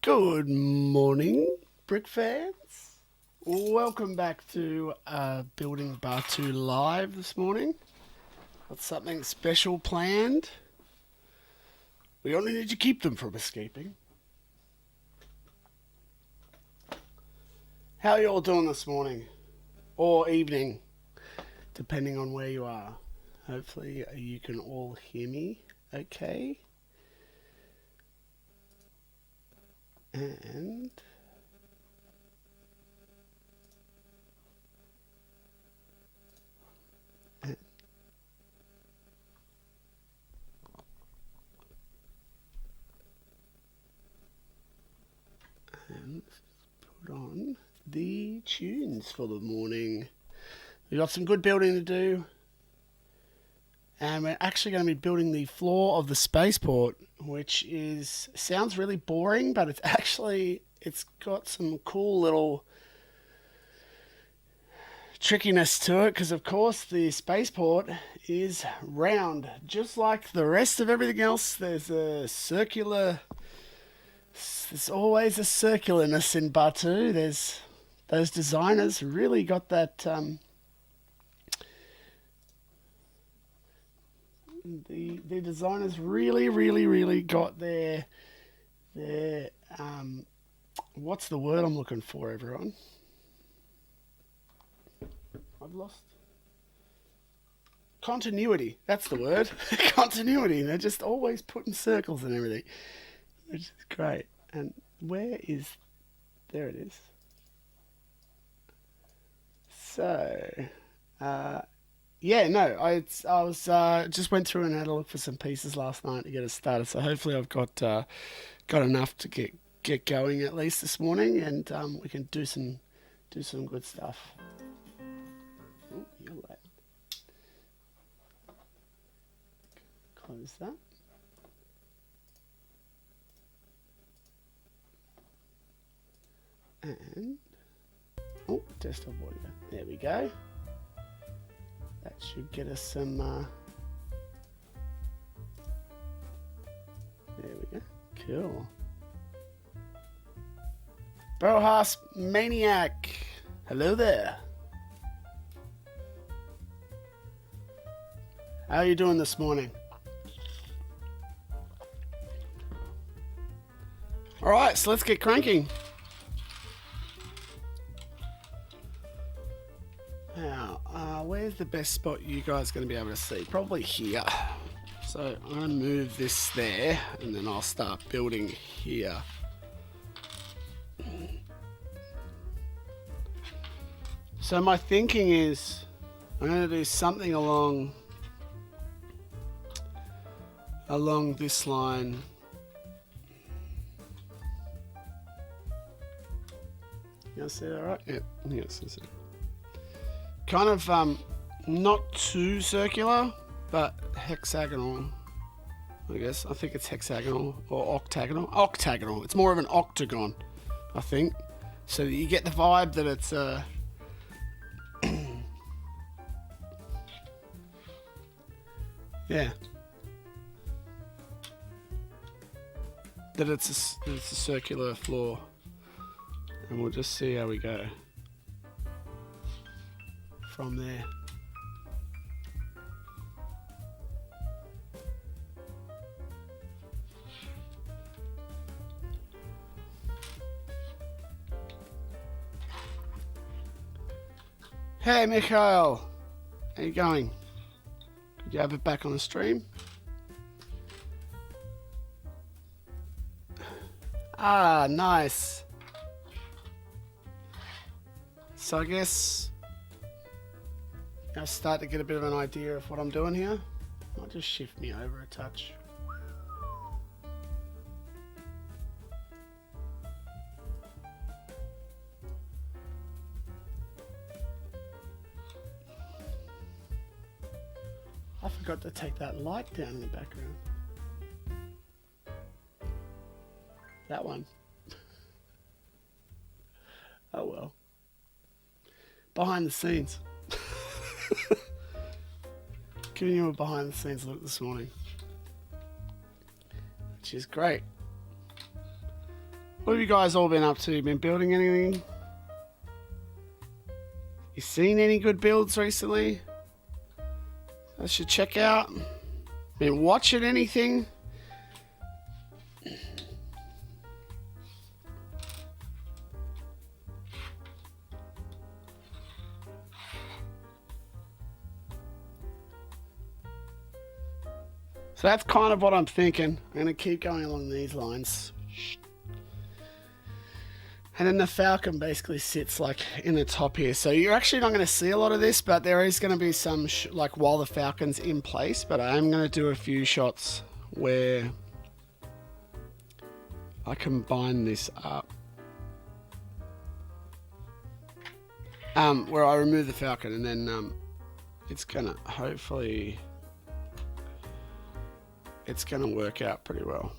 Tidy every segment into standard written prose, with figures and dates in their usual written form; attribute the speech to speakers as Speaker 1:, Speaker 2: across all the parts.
Speaker 1: Good morning, Brick fans. Welcome back to Building Batuu Live this morning. Got something special planned. We only need to keep them from escaping. How are you all doing this morning? Or evening, depending on where you are. Hopefully you can all hear me okay. And put on the tunes for the morning. We've got some good building to do. And we're actually going to be building the floor of the spaceport, which sounds really boring, but it's got some cool little trickiness to it, because of course the spaceport is round, just like the rest of everything else. There's always a circularness in Batuu. Those designers really got that. The designers really got their what's the word I'm looking for, everyone? I've lost continuity. That's the word. Continuity. They're just always putting circles and everything, which is great. And there it is. So, I was just went through and had a look for some pieces last night to get us started. So hopefully I've got enough to get going at least this morning, and we can do some good stuff. Oh, you're late. Close that. And desktop audio. There we go. That should get us some. There we go. Cool. Brohas Maniac. Hello there. How are you doing this morning? Alright, so let's get cranking. Now, where's the best spot you guys are going to be able to see? Probably here. So I'm going to move this there, and then I'll start building here. So my thinking is I'm going to do something along this line. You guys see that right? Yep. Yes, that's it. Kind of not too circular, but hexagonal, I guess. I think it's hexagonal or octagonal. Octagonal. It's more of an octagon, I think. So that you get the vibe that it's yeah. That it's a circular floor. And we'll just see how we go from there. Hey Mikhail, how you going? Could you have it back on the stream? Ah, nice. So I guess I'll start to get a bit of an idea of what I'm doing here. Might just shift me over a touch. I forgot to take that light down in the background. That one. Oh well. Behind the scenes. Giving you a behind the scenes look this morning, which is great. What have you guys all been up to? Been building anything? You seen any good builds recently I should check out? Been watching anything? So that's kind of what I'm thinking. I'm going to keep going along these lines. And then the Falcon basically sits like in the top here. So you're actually not going to see a lot of this, but there is going to be some like while the Falcon's in place. But I am going to do a few shots where I combine this up. Where I remove the Falcon and then it's going to hopefully... It's going to work out pretty well.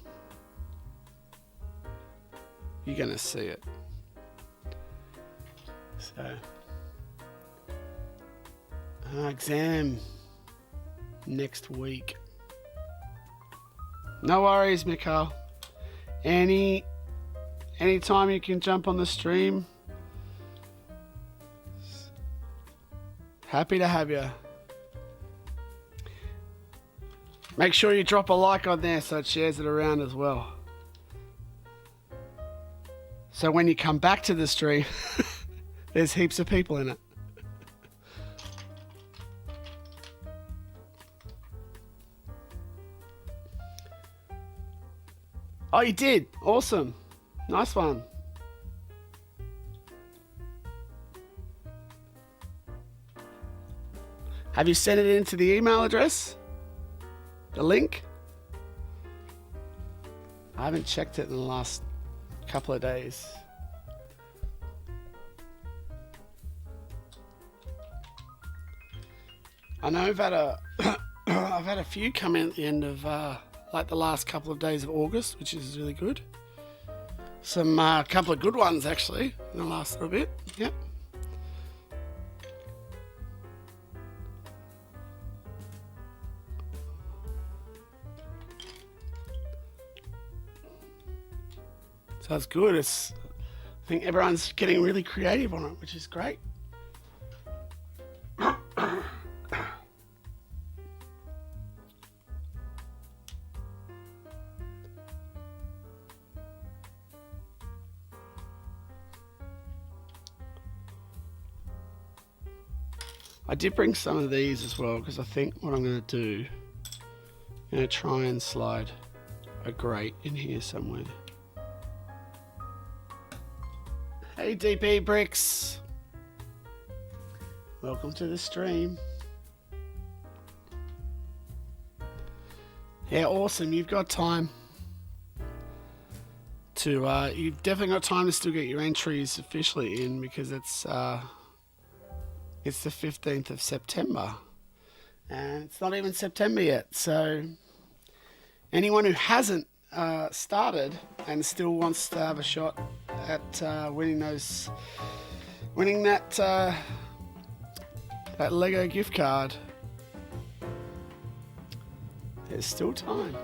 Speaker 1: You're going to see it. So, exam next week. No worries, Mikhail. Anytime you can jump on the stream. Happy to have you. Make sure you drop a like on there so it shares it around as well. So when you come back to the stream, there's heaps of people in it. Oh, you did? Awesome. Nice one. Have you sent it into the email address? The link? I haven't checked it in the last couple of days. I know I've had a few come in at the end of like the last couple of days of August, which is really good. Some couple of good ones actually in the last little bit. Yep. So that's good. I think everyone's getting really creative on it, which is great. I did bring some of these as well because I think what I'm going to do, I'm going to try and slide a grate in here somewhere. Hey DP Bricks, welcome to the stream. Yeah, awesome. You've got time to you've definitely got time to still get your entries officially in because it's the 15th of September and it's not even September yet. So anyone who hasn't started and still wants to have a shot at winning that Lego gift card, there's still time.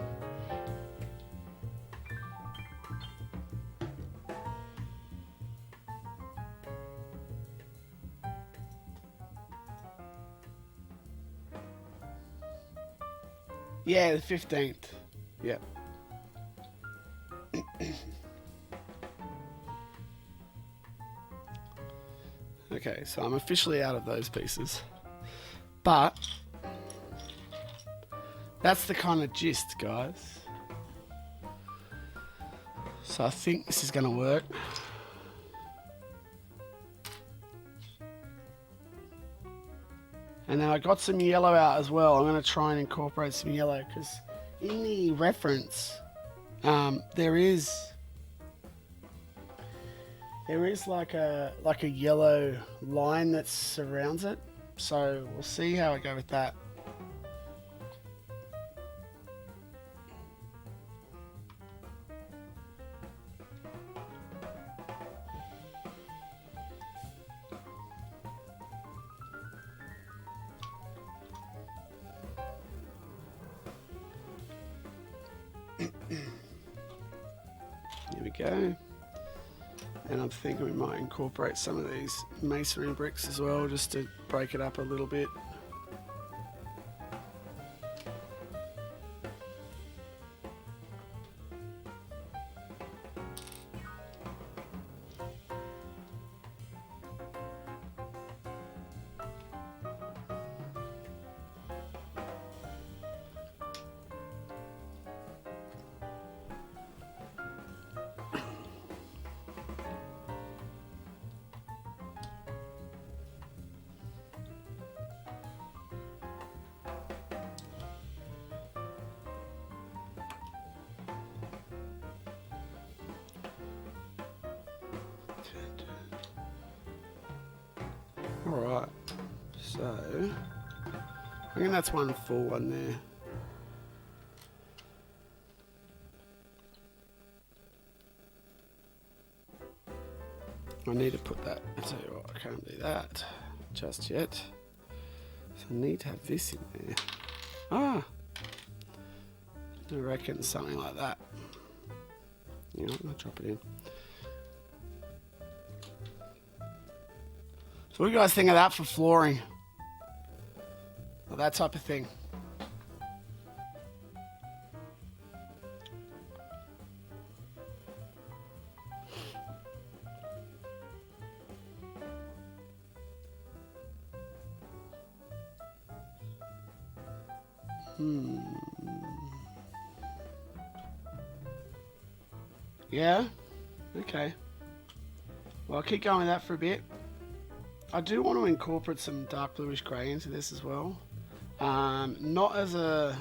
Speaker 1: Yeah, the 15th. Yep. Okay, so I'm officially out of those pieces. But that's the kind of gist, guys. So I think this is going to work. And then I got some yellow out as well. I'm going to try and incorporate some yellow because in the reference there is like a yellow line that surrounds it. So we'll see how I go with that. Here we go. And I'm thinking we might incorporate some of these masonry bricks as well, just to break it up a little bit. Alright, so I think that's one full one there. I need to put that, I'll tell you what, I can't do that just yet. So I need to have this in there. Ah! I reckon something like that. You know, I'm gonna drop it in. So what do you guys think of that for flooring? Or that type of thing? Yeah? Okay. Well, I'll keep going with that for a bit. I do want to incorporate some dark bluish grey into this as well. Not as an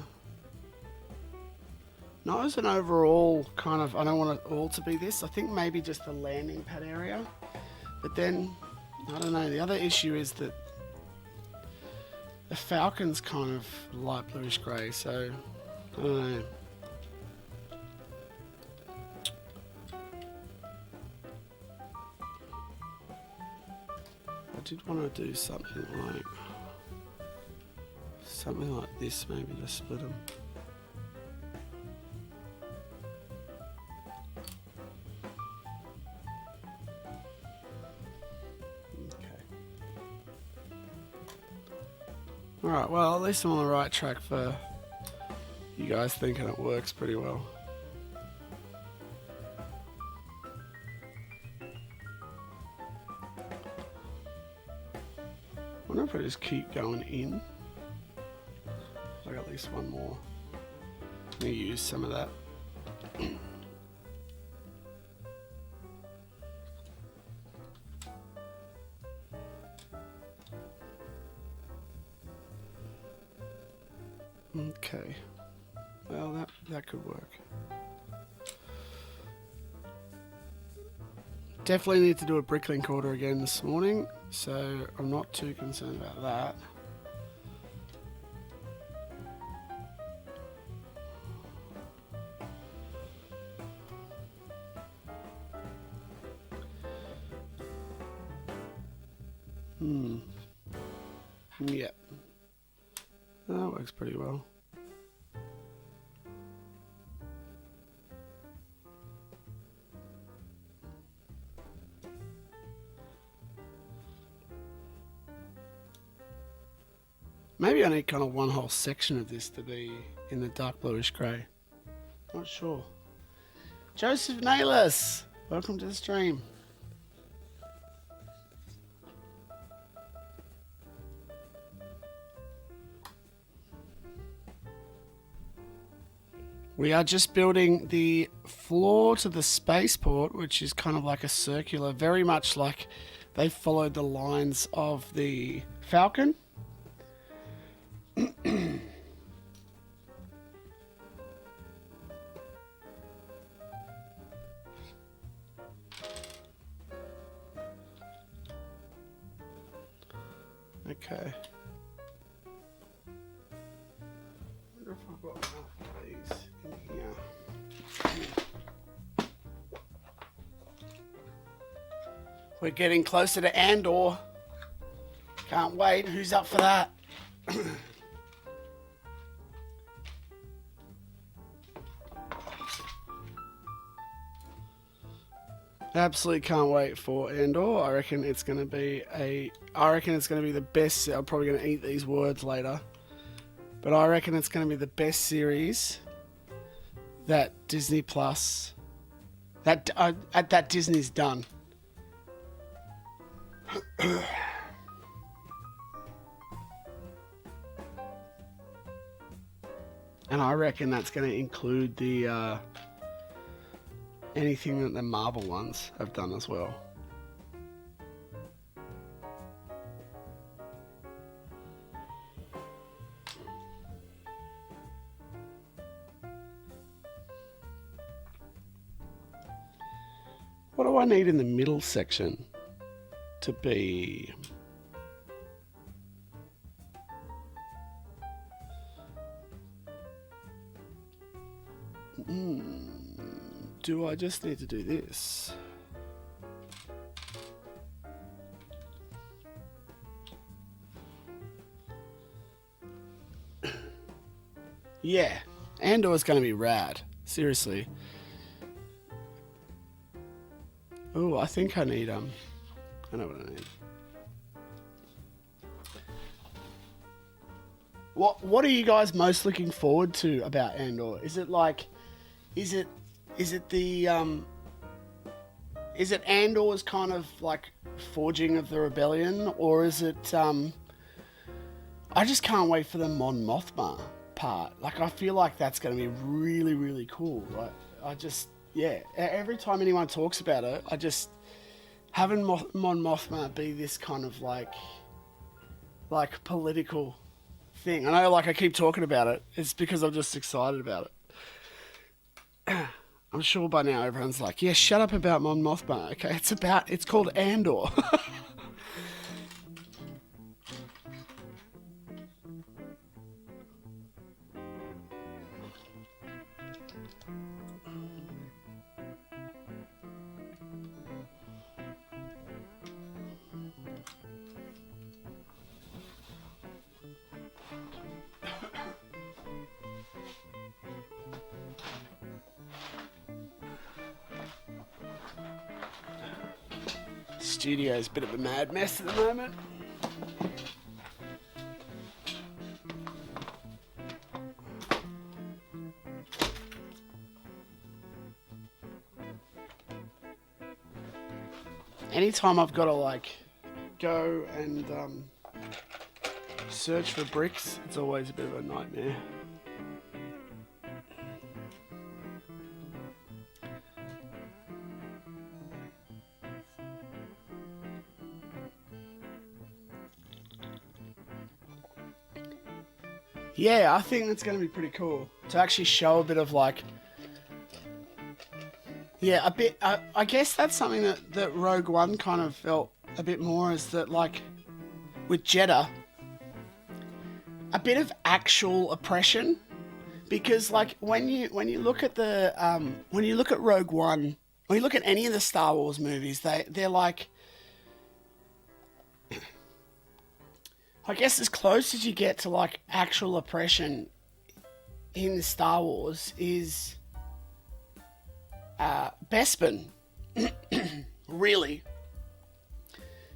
Speaker 1: overall kind of, I don't want it all to be this. I think maybe just the landing pad area. But then, I don't know, the other issue is that the Falcon's kind of light bluish grey, so I don't know. I did want to do something like this, maybe to split them. Alright, well, at least I'm on the right track for you guys thinking it works pretty well. I wonder if I just keep going in. I got at least one more. I'm going to use some of that. Okay, well that could work. Definitely need to do a bricklink order again this morning, so I'm not too concerned about that. Yeah. That works pretty well. Maybe I need kind of one whole section of this to be in the dark bluish grey. Not sure. Joseph Nayless, welcome to the stream. We are just building the floor to the spaceport, which is kind of like a circular, very much like they followed the lines of the Falcon. Okay. I wonder if I've got enough of these in here. We're getting closer to Andor. Can't wait. Who's up for that? Absolutely can't wait for Andor. I reckon it's going to be the best. I'm probably going to eat these words later, but I reckon it's going to be the best series that Disney Plus that Disney's done. And I reckon that's going to include the anything that the Marvel ones have done as well. What do I need in the middle section to be? Do I just need to do this? Yeah, Andor's going to be rad. Seriously. Oh, I think I need I know what I need. What are you guys most looking forward to about Andor? Is it Andor's kind of like forging of the rebellion, or is it I just can't wait for the Mon Mothma part. Like, I feel like that's going to be really, really cool. Every time anyone talks about it, I just having Mon Mothma be this kind of like political thing. I know, I keep talking about it. It's because I'm just excited about it. I'm sure by now everyone's like, yeah, shut up about Mon Mothma. Okay, it's called Andor. Studio's a bit of a mad mess at the moment. Anytime I've got to go and search for bricks, it's always a bit of a nightmare. Yeah, I think that's going to be pretty cool to actually show a bit of a bit. I guess that's something that Rogue One kind of felt a bit more, is that with Jeddah, a bit of actual oppression, because when you look at when you look at Rogue One, when you look at any of the Star Wars movies, they're I guess as close as you get to actual oppression in the Star Wars is Bespin, really,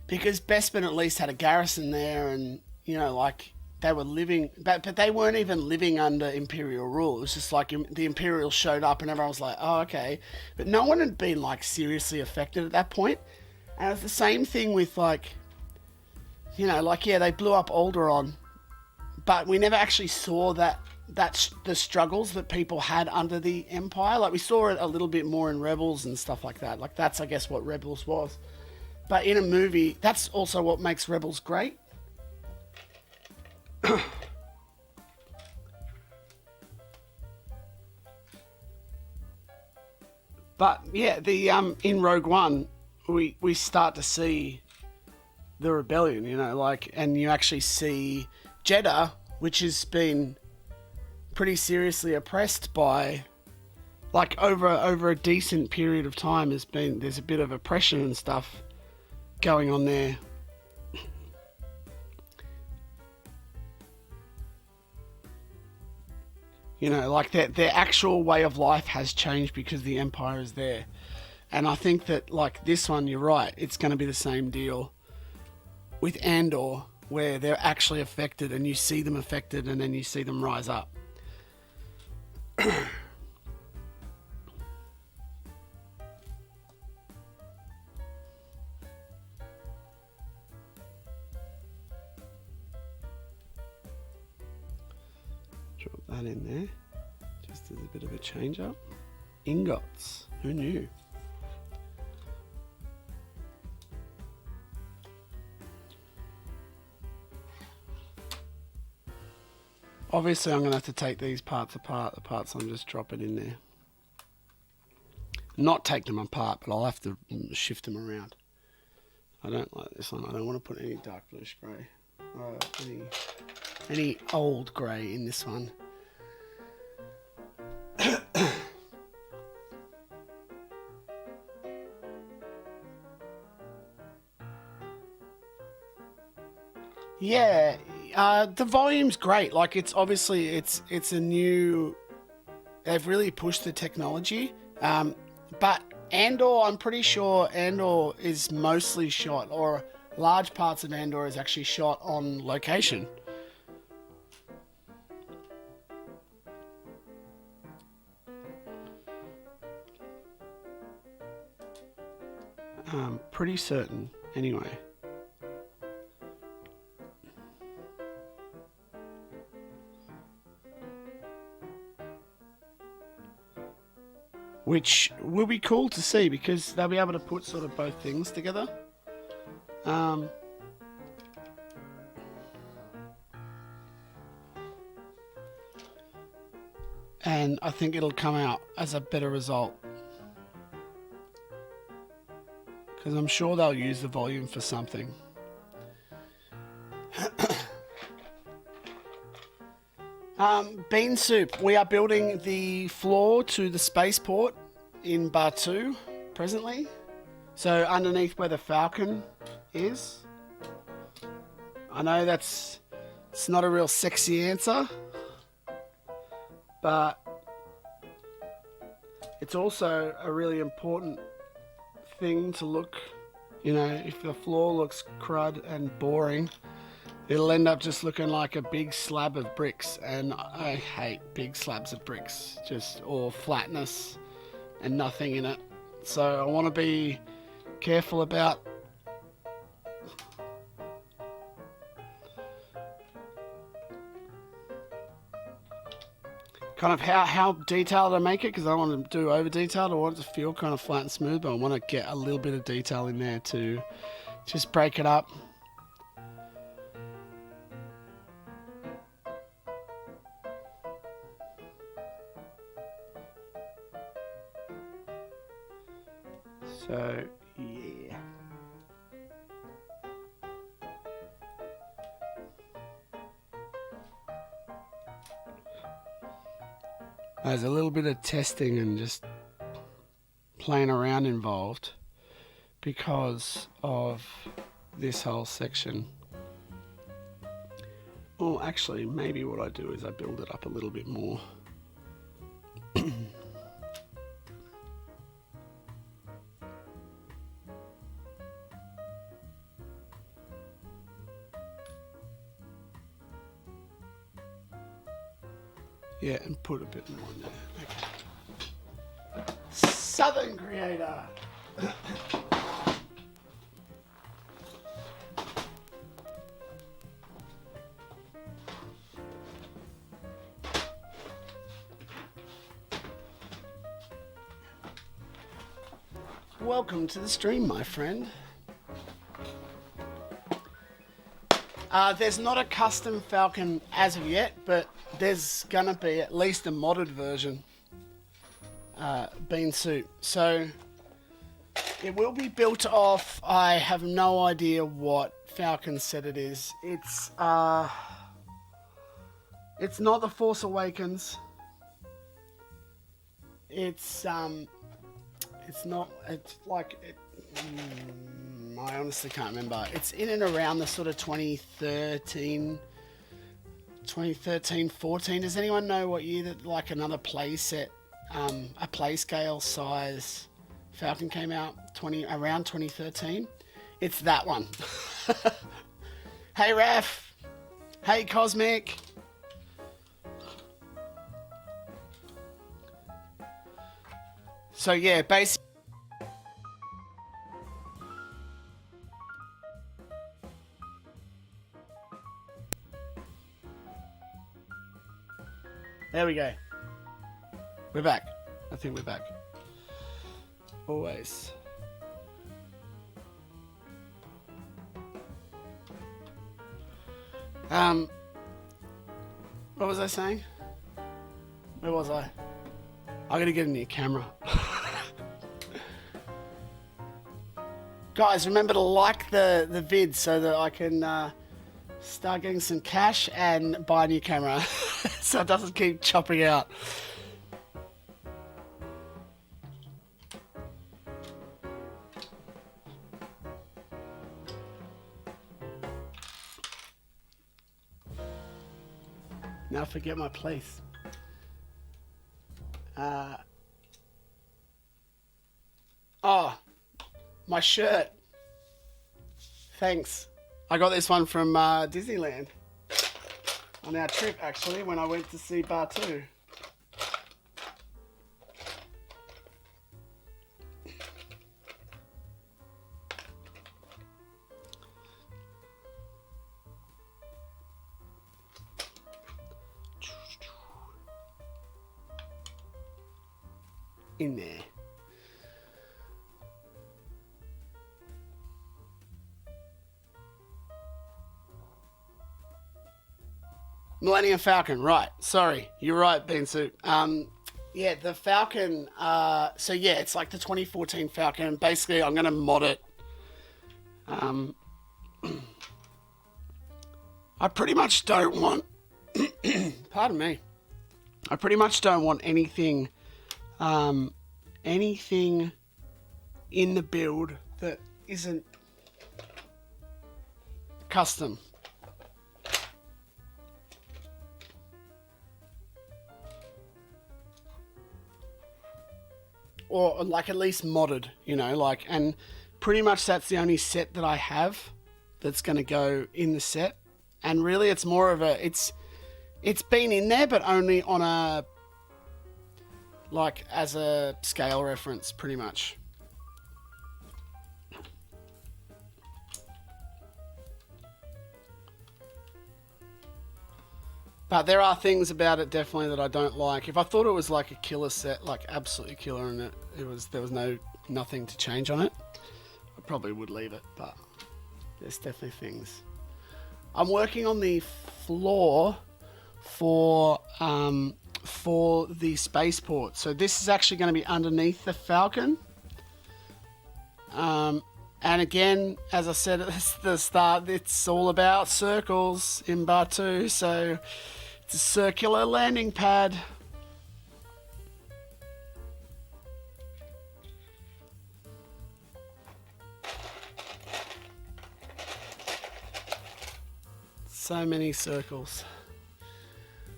Speaker 1: because Bespin at least had a garrison there, and they were living, but they weren't even living under Imperial rule. It was just the Imperials showed up and everyone was like, oh, okay, but no one had been seriously affected at that point. And it's the same thing with they blew up Alderaan, but we never actually saw that's the struggles that people had under the Empire. We saw it a little bit more in Rebels and stuff like that. That's, I guess, what Rebels was. But in a movie, that's also what makes Rebels great. But yeah, in Rogue One, we start to see the rebellion, and you actually see Jeddah, which has been pretty seriously oppressed by, over a decent period of time, there's a bit of oppression and stuff going on there. Their actual way of life has changed because the Empire is there. And I think that, like this one, you're right, it's going to be the same deal with Andor, where they're actually affected and you see them affected and then you see them rise up. Drop that in there, just as a bit of a change up. Ingots, who knew? Obviously I'm going to have to take these parts apart, the parts I'm just dropping in there. Not take them apart, but I'll have to shift them around. I don't like this one. I don't want to put any dark bluish grey. Or any old grey in this one. Yeah, the volume's great. Like, it's obviously it's a new. They've really pushed the technology, but Andor, I'm pretty sure Andor is mostly shot, or large parts of Andor is actually shot on location. Pretty certain, anyway. Which will be cool to see because they'll be able to put sort of both things together. And I think it'll come out as a better result. Because I'm sure they'll use the volume for something. Bean soup. We are building the floor to the Spaceport in Batuu presently. So underneath where the Falcon is. I know it's not a real sexy answer, but it's also a really important thing to look. You know, if the floor looks crud and boring, it'll end up just looking like a big slab of bricks, and I hate big slabs of bricks, or flatness and nothing in it. So I want to be careful about kind of how detailed I make it, because I don't want to do over detailed. I want it to feel kind of flat and smooth, but I want to get a little bit of detail in there to just break it up. So, yeah. There's a little bit of testing and just playing around involved because of this whole section. Well, actually, maybe what I do is I build it up a little bit more. Yeah, and put a bit more in there. Okay. Southern Creator. Welcome to the stream, my friend. There's not a custom Falcon as of yet, but there's gonna be at least a modded version bean soup. So it will be built off. I have no idea what Falcon set it is. It's not the Force Awakens. It's not. It's like. I honestly can't remember. It's in and around the sort of 2013, 14. Does anyone know what year that, like, another play set, a play scale size Falcon came out around 2013. It's that one. Hey, Raf. Hey, Cosmic. So yeah, basically. There we go. We're back. I think we're back. Always. What was I saying? Where was I? I gotta get a new camera. Guys, remember to like the vid so that I can start getting some cash and buy a new camera so it doesn't keep chopping out. Now I forget my place. Oh, my shirt. Thanks. I got this one from Disneyland on our trip, actually, when I went to see Batuu. In there. Millennium Falcon, right. Sorry, you're right, Bean Soup. Yeah, the Falcon, so yeah, it's like the 2014 Falcon. Basically, I'm going to mod it. I pretty much don't want, pardon me, I pretty much don't want anything anything in the build that isn't custom. Or like at least modded, you know, like, and pretty much that's the only set that I have that's going to go in the set. And really it's more of a, it's been in there, but only on a, like as a scale reference, pretty much. But there are things about it definitely that I don't like. If I thought it was like a killer set, like absolutely killer, and there was nothing to change on it, I probably would leave it. But there's definitely things. I'm working on the floor for the Spaceport. So this is actually going to be underneath the Falcon. And again, as I said at the start, it's all about circles in Batuu. So it's a circular landing pad. So many circles.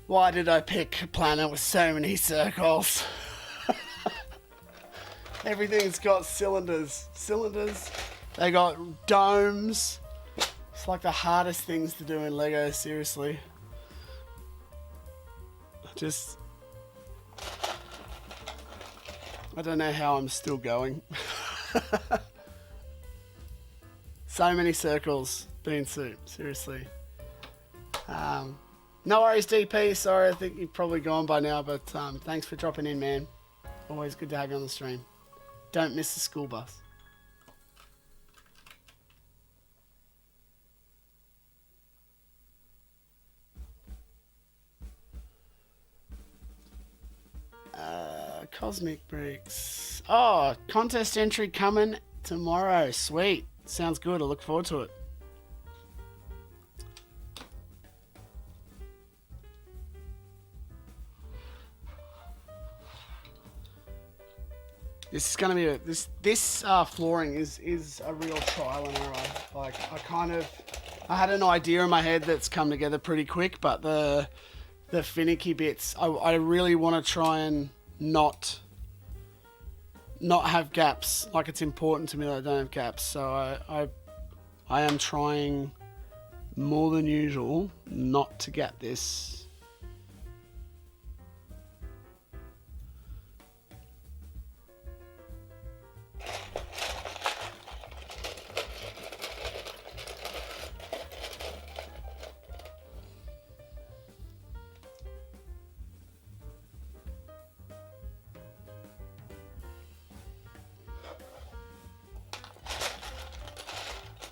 Speaker 1: Why did I pick a planet with so many circles? Everything's got cylinders. They got domes. It's like the hardest things to do in Lego, seriously. I don't know how I'm still going. So many circles, Bean Soup, seriously. No worries, DP. Sorry, I think you've probably gone by now, but thanks for dropping in, man. Always good to have you on the stream. Don't miss the school bus. Cosmic Bricks. Oh, contest entry coming tomorrow. Sweet. Sounds good. I look forward to it. This is going to be this flooring is a real trial and error. Like I had an idea in my head that's come together pretty quick, but the finicky bits, I really want to try and not not have gaps. Like, it's important to me that I don't have gaps. So I am trying more than usual not to get this.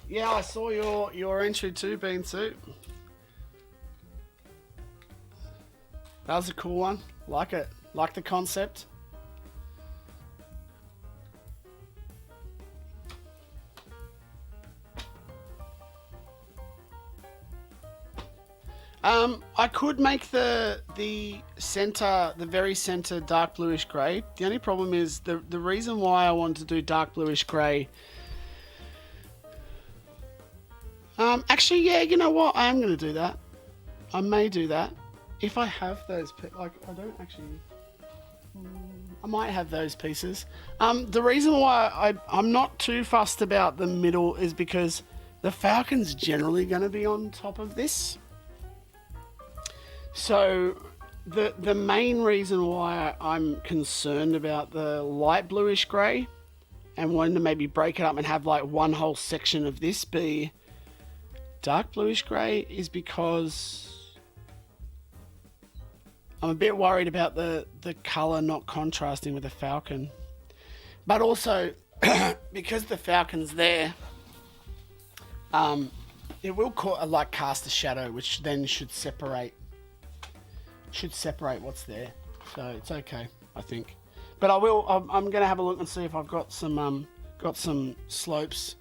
Speaker 1: Yeah, I saw your entry too, Bean Soup. That was a cool one. Like it. Like the concept. I could make the center, the very center, dark bluish grey. The only problem is the reason why I wanted to do dark bluish grey. Actually, yeah, you know what? I am going to do that. I may do that. If I have those, like, I don't actually... I might have those pieces. The reason why I'm not too fussed about the middle is because the Falcon's generally going to be on top of this. So the main reason why I'm concerned about the light bluish grey and wanting to maybe break it up and have like one whole section of this be dark bluish grey is because I'm a bit worried about the colour not contrasting with the Falcon. But also, because the Falcon's there, it will cast a shadow, which then should separate what's there. So it's okay, I think. But I'm going to have a look and see if I've got some slopes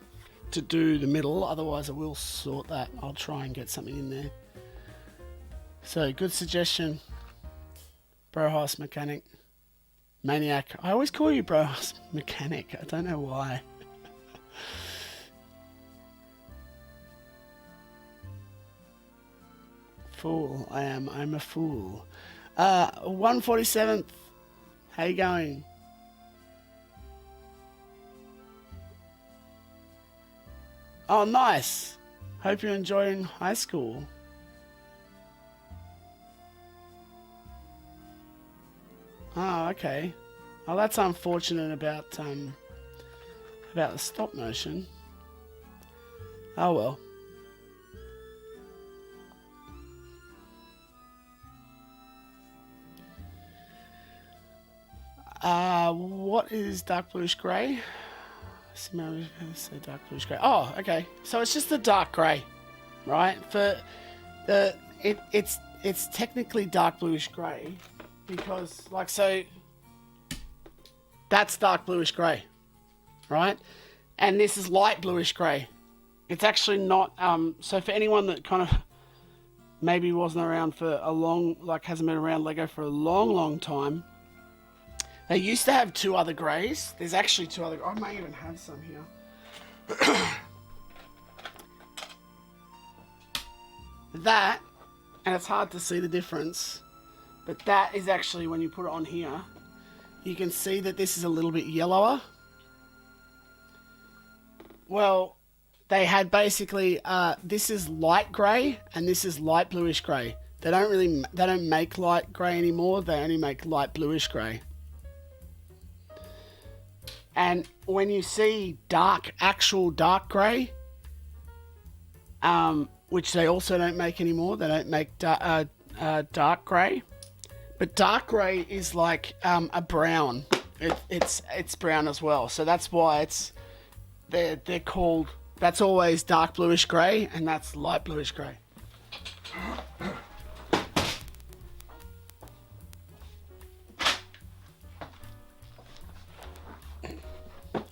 Speaker 1: to do the middle. Otherwise I will sort that. I'll try and get something in there. So good suggestion, Brohouse Mechanic. Maniac. I always call you Brohouse Mechanic. I don't know why. Fool. I'm a fool. 147th. How you going? Oh, nice. Hope you're enjoying high school. Oh, okay. Oh, that's unfortunate about the stop motion. Oh well. What is dark bluish grey? Dark bluish grey. Oh, okay. So it's just the dark grey, right? For the it's technically dark bluish grey because that's dark bluish grey, right? And this is light bluish grey. It's actually not. So for anyone that kind of maybe wasn't around for hasn't been around Lego for a long time. They used to have two other greys. There's actually two other... I may even have some here. That, and it's hard to see the difference, but that is actually, when you put it on here, you can see that this is a little bit yellower. Well, they had basically, this is light grey, and this is light bluish grey. They don't make light grey anymore. They only make light bluish grey. And when you see actual dark grey, which they also don't make anymore, they don't make dark grey. But dark grey is like a brown. It's brown as well. So that's why they're called. That's always dark bluish grey, and that's light bluish grey.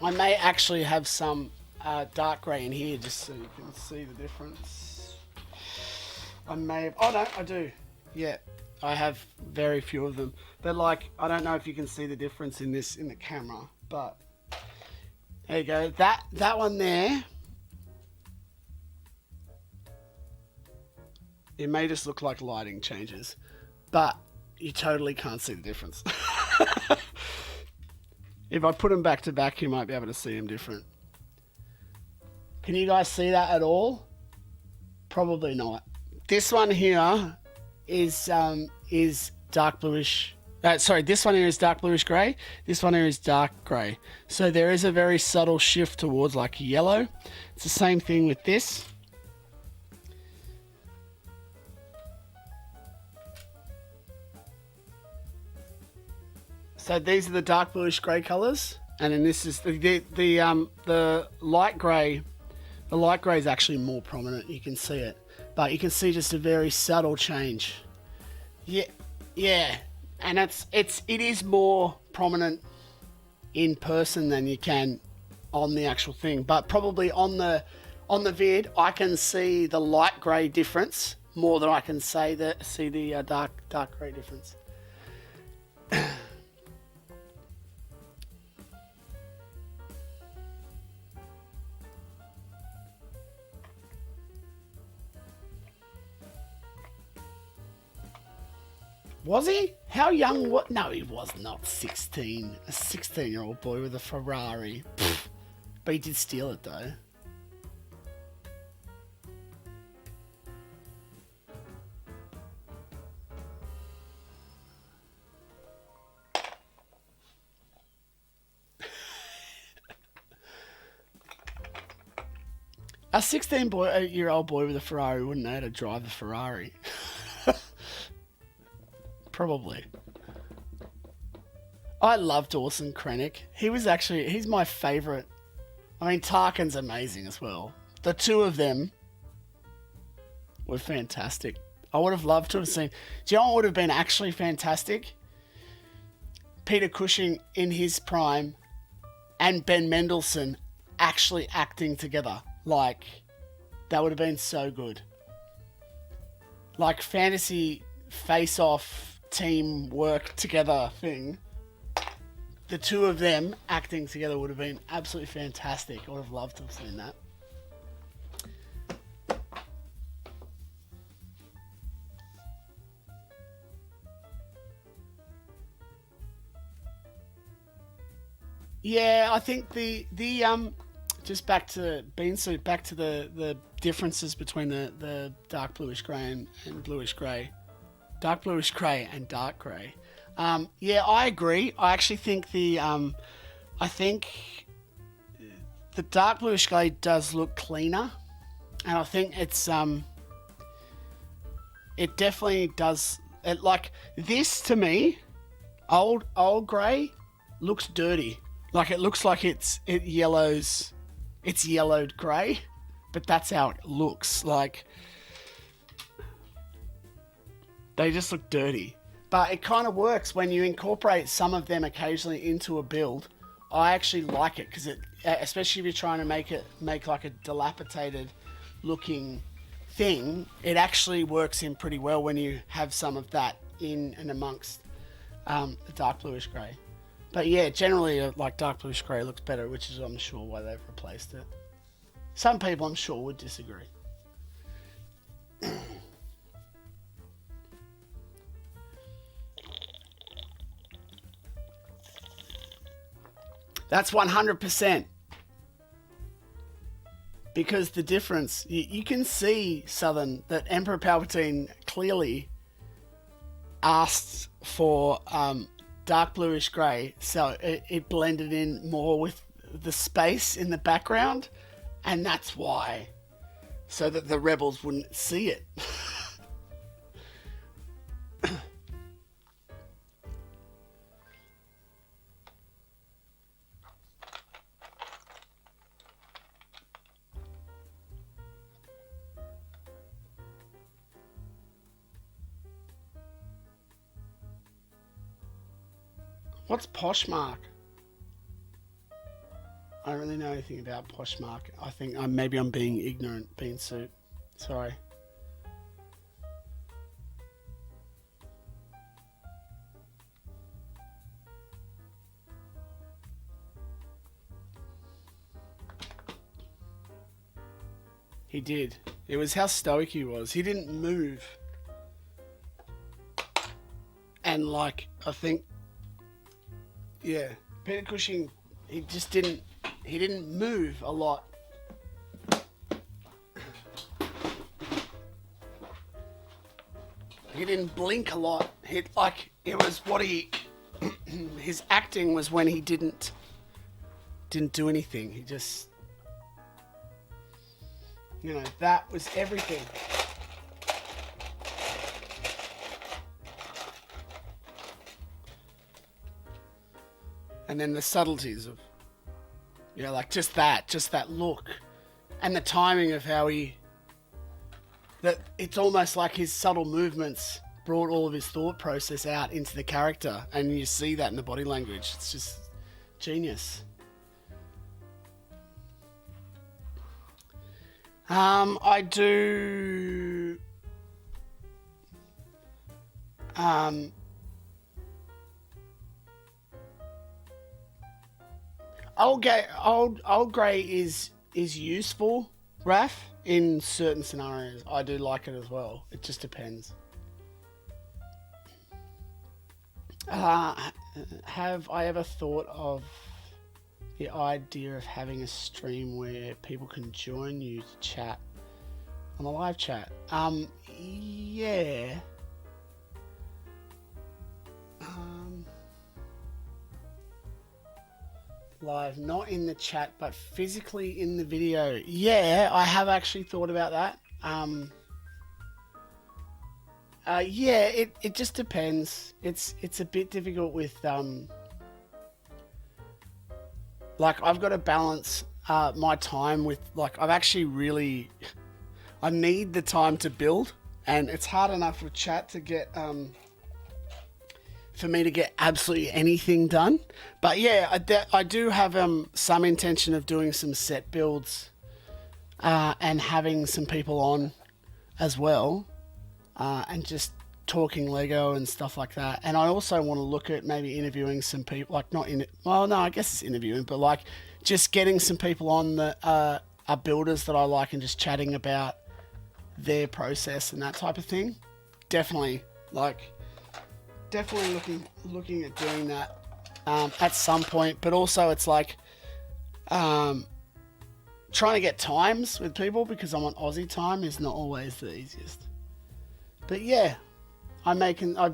Speaker 1: I may actually have some dark grey in here just so you can see the difference. I may have... Oh no, I do. Yeah, I have very few of them. But I don't know if you can see the difference in the camera, but there you go. That one there, it may just look like lighting changes, but you totally can't see the difference. If I put them back to back, you might be able to see them different. Can you guys see that at all? Probably not. This one here is dark bluish. Sorry, this one here is dark bluish grey. This one here is dark grey. So there is a very subtle shift towards like yellow. It's the same thing with this. So these are the dark bluish grey colours, and then this is the light grey. The light grey is actually more prominent. You can see it, but you can see just a very subtle change. Yeah, and it is more prominent in person than you can on the actual thing. But probably on the vid, I can see the light grey difference more than I can see the dark grey difference. Was he? How young? What? No, he was not 16. A 16-year-old boy with a Ferrari. Pfft. But he did steal it, though. A 16-year-old boy with a Ferrari wouldn't know how to drive a Ferrari. Probably. I love Dawson Krennic. He's my favourite. I mean, Tarkin's amazing as well. The two of them were fantastic. I would have loved to have seen... Do you know what would have been actually fantastic? Peter Cushing in his prime and Ben Mendelsohn actually acting together. Like, that would have been so good. Like, fantasy face-off... team work together thing, the two of them acting together would have been absolutely fantastic. I would have loved to have seen that. Yeah, I think the just back to Beansuit, back to the differences between the dark bluish grey and bluish grey. Dark bluish grey and dark grey. Yeah, I agree. I actually think the dark bluish grey does look cleaner, and I think it's it definitely does. It, like this to me, old grey looks dirty. Like it looks like it yellows. It's yellowed grey, but that's how it looks. Like. They just look dirty. But it kind of works when you incorporate some of them occasionally into a build. I actually like it because especially if you're trying to make like a dilapidated looking thing, it actually works in pretty well when you have some of that in and amongst the dark bluish grey. But yeah, generally like dark bluish grey looks better, which is I'm sure why they've replaced it. Some people I'm sure would disagree. That's 100%. Because the difference, you can see, Southern, that Emperor Palpatine clearly asked for dark bluish grey, so it blended in more with the space in the background, and that's why. So that the rebels wouldn't see it. What's Poshmark? I don't really know anything about Poshmark. I think maybe I'm being ignorant, Beansuit. Sorry. He did. It was how stoic he was. He didn't move. And like, I think... Yeah, Peter Cushing, he didn't move a lot. He didn't blink a lot. It was what he his acting was when he didn't do anything. He just, that was everything. And then the subtleties of, like just that look, and the timing of how that it's almost like his subtle movements brought all of his thought process out into the character, and you see that in the body language. It's just genius. I do. Old grey is useful, Raph, in certain scenarios. I do like it as well. It just depends. Have I ever thought of the idea of having a stream where people can join you to chat on the live chat? Yeah. Live, not in the chat, but physically in the video. Yeah, I have actually thought about that. Yeah, it just depends. It's a bit difficult with like I've got to balance my time with I've actually really I need the time to build, and it's hard enough with chat to get for me to get absolutely anything done. But yeah, I do have some intention of doing some set builds and having some people on as well, and just talking Lego and stuff like that. And I also want to look at maybe interviewing some people, I guess it's interviewing, but just getting some people on that are builders that I like, and just chatting about their process and that type of thing. Definitely looking at doing that at some point. But also it's trying to get times with people, because I'm on Aussie time, is not always the easiest. But yeah, I've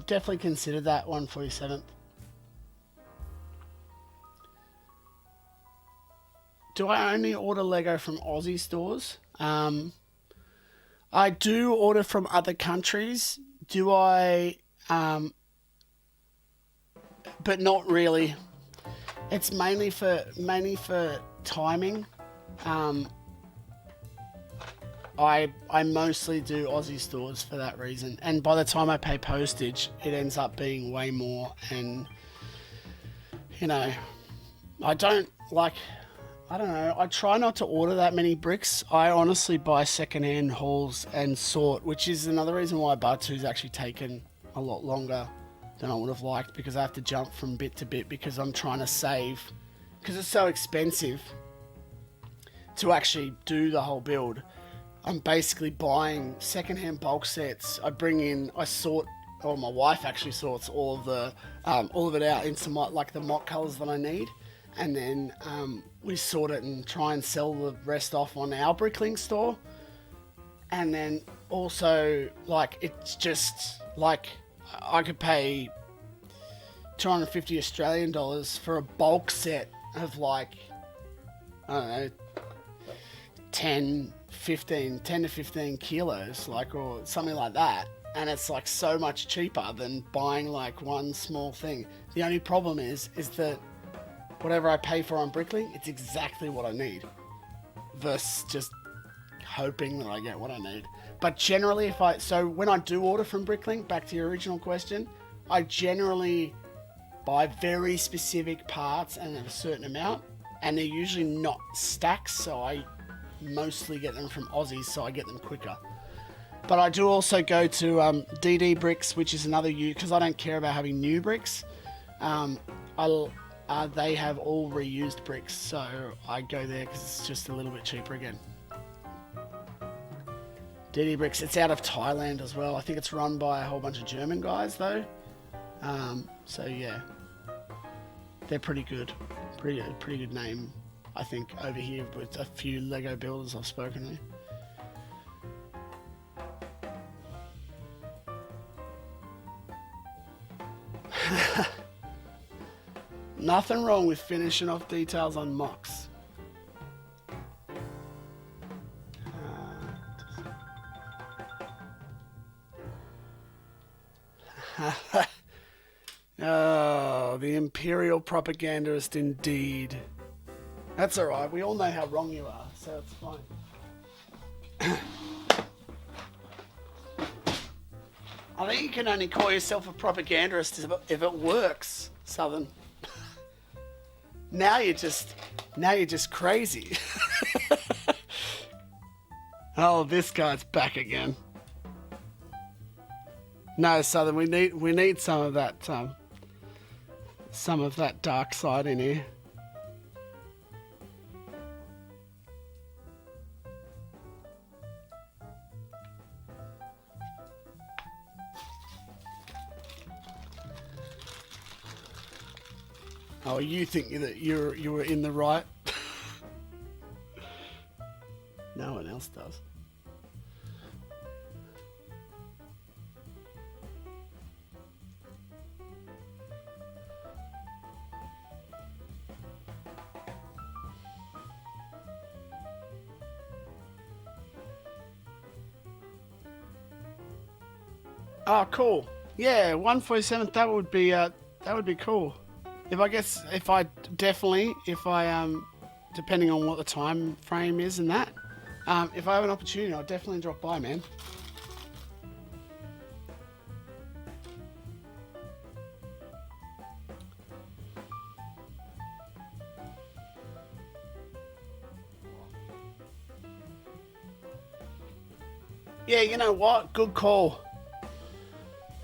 Speaker 1: definitely considered that 147th. Do I only order Lego from Aussie stores? I do order from other countries. Do I? But not really. It's mainly for timing. I mostly do Aussie stores for that reason, and by the time I pay postage, it ends up being way more. And I don't know. I try not to order that many bricks. I honestly buy secondhand hauls and sort, which is another reason why Batuu's actually taken a lot longer than I would have liked, because I have to jump from bit to bit, because I'm trying to save, because it's so expensive to actually do the whole build. I'm basically buying secondhand bulk sets. I sort, or my wife actually sorts all of it out into the mock colors that I need, and then we sort it and try and sell the rest off on our Bricklink store. And then also it's just I could pay 250 Australian dollars for a bulk set of I don't know, 10 to 15 kilos, or something like that. And it's so much cheaper than buying one small thing. The only problem is that whatever I pay for on Bricklink, it's exactly what I need, versus just hoping that I get what I need. But generally, when I do order from Bricklink, back to your original question, I generally buy very specific parts and a certain amount, and they're usually not stacks, so I mostly get them from Aussies, so I get them quicker. But I do also go to DD Bricks, which is another because I don't care about having new bricks. They have all reused bricks, so I go there because it's just a little bit cheaper again. DD Bricks, it's out of Thailand as well. I think it's run by a whole bunch of German guys though. So yeah. they're pretty good. Pretty good name, I think, over here with a few Lego builders I've spoken to. Nothing wrong with finishing off details on mocks. Oh, the imperial propagandist indeed. That's alright, we all know how wrong you are, so it's fine. I think you can only call yourself a propagandist if it works, Southern. Now you're just crazy. Oh, this guy's back again. No, Southern, we need some of that dark side in here. Oh, you think that you were in the right? No one else does. Oh, cool. Yeah, 147th. That would be cool. If I depending on what the time frame is and that, if I have an opportunity, I'll definitely drop by, man. Yeah, you know what? Good call.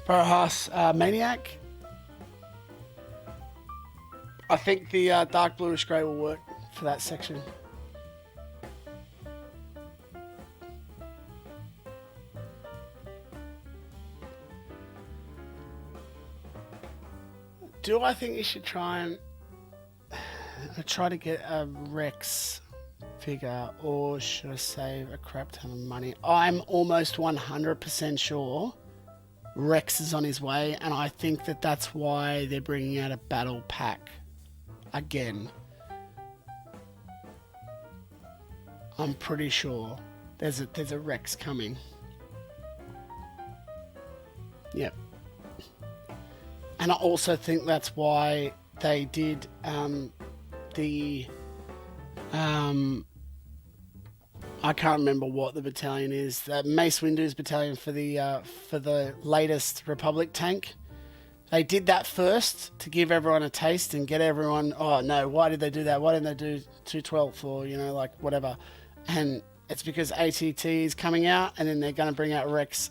Speaker 1: Perhaps Maniac. I think the dark bluish grey will work for that section. Do I think you should try to get a Rex figure, or should I save a crap ton of money? I'm almost 100% sure Rex is on his way, and I think that that's why they're bringing out a battle pack again. I'm pretty sure there's a Rex coming. Yep. And I also think that's why they did I can't remember what the battalion is. The Mace Windu's battalion for the latest Republic tank. They did that first to give everyone a taste and get everyone, oh no, why did they do that? Why didn't they do 212 or, like whatever? And it's because ATT is coming out, and then they're going to bring out Rex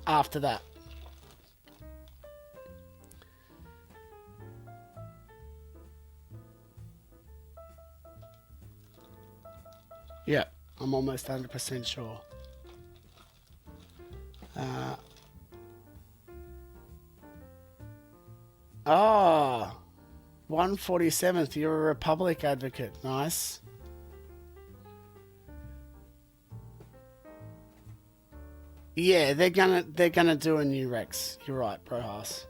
Speaker 1: after that. Yeah, I'm almost 100% sure. Oh, 147th. You're a Republic advocate. Nice. Yeah, they're gonna do a new Rex. You're right, Prohas.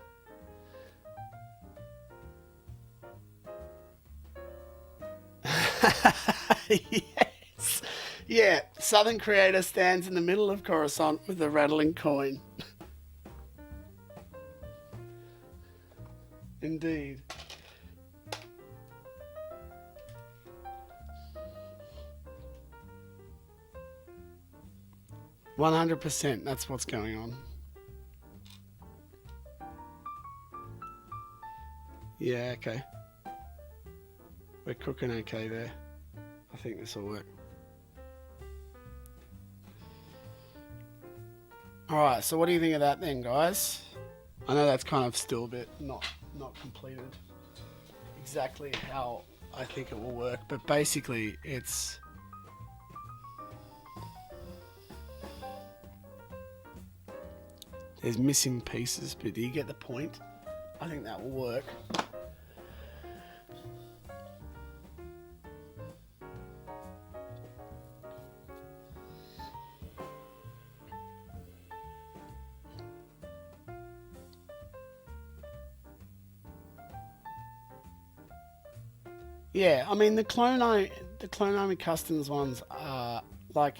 Speaker 1: Yes. Yeah, Southern Creator stands in the middle of Coruscant with a rattling coin. Indeed. %. That's what's going on. Yeah, okay. We're cooking okay there. I think this will work. Alright, so what do you think of that then, guys? I know that's kind of still a bit not completed exactly how I think it will work, but basically it's there's missing pieces, but do you get the point? I think that will work. Yeah, I mean the Clone Customs ones are like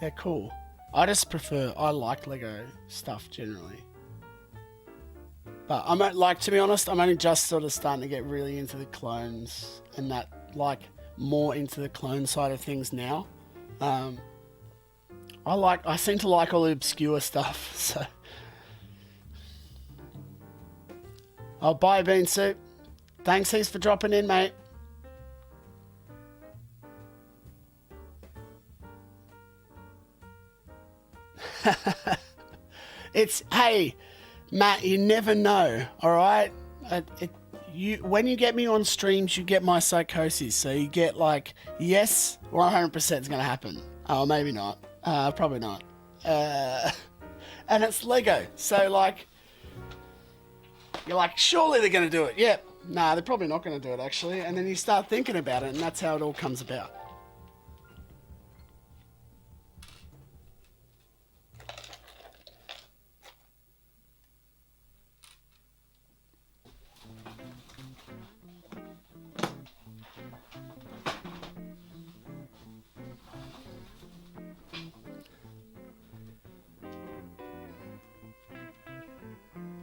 Speaker 1: they're cool. I like Lego stuff generally. But like to be honest, I'm only just sort of starting to get really into the clones and that like more into the clone side of things now. Um, I seem to like all the obscure stuff. So I'll buy a bean soup. Thanks heaps for dropping in, mate. It's hey, Matt. You never know. All right. You when you get me on streams, you get my psychosis. So you get like yes, 100% is gonna happen. Oh, maybe not. Probably not. Uh, and it's Lego. So like you're like surely they're gonna do it. Yep. Nah, they're probably not gonna do it actually. And then you start thinking about it, and that's how it all comes about.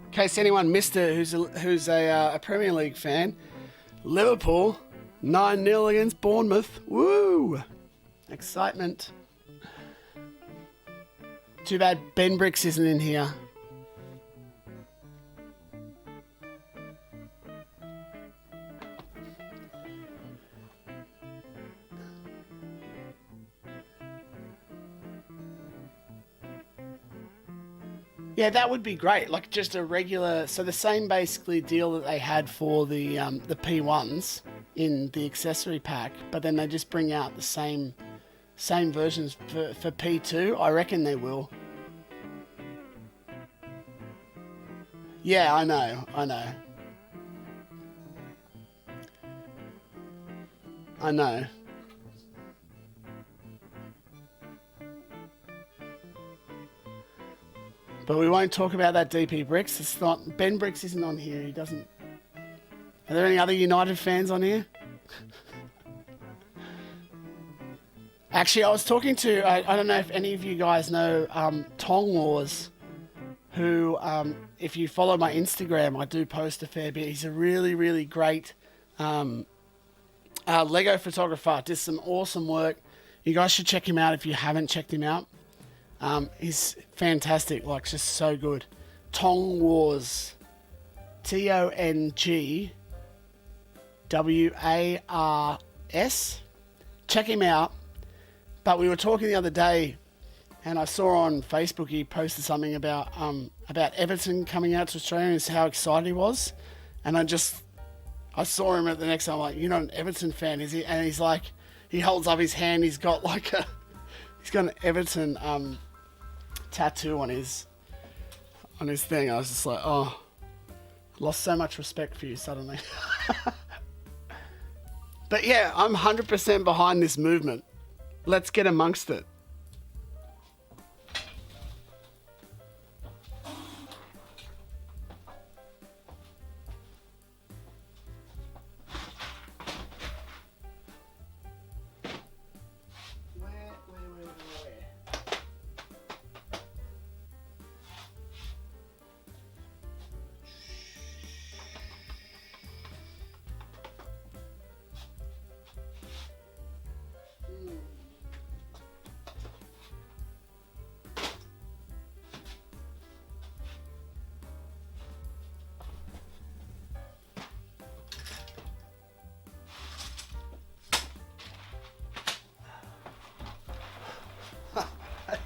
Speaker 1: In case anyone missed it, who's a Premier League fan, Liverpool 9-0 against Bournemouth. Woo! Excitement. Too bad Ben Bricks isn't in here. Yeah, that would be great. Like just a regular, so the same basically deal that they had for the P1s in the accessory pack, but then they just bring out the same versions for P2. I reckon they will. Yeah, I know, I know. But we won't talk about that DP Bricks. It's not Ben Bricks isn't on here. He doesn't. Are there any other United fans on here? Actually, I was talking to. I don't know if any of you guys know Tong Wars, who, if you follow my Instagram, I do post a fair bit. He's a really, really great Lego photographer. Did some awesome work. You guys should check him out if you haven't checked him out. He's fantastic, like just so good. Tong Wars, TONGWARS. Check him out. But we were talking the other day, and I saw on Facebook he posted something about Everton coming out to Australia and how excited he was, and I saw him at the next time. I'm like, you're not an Everton fan, is he? And he's like, he holds up his hand. He's got an Everton tattoo on his thing. I was just like, oh, lost so much respect for you suddenly. But yeah, I'm 100% behind this movement. Let's get amongst it.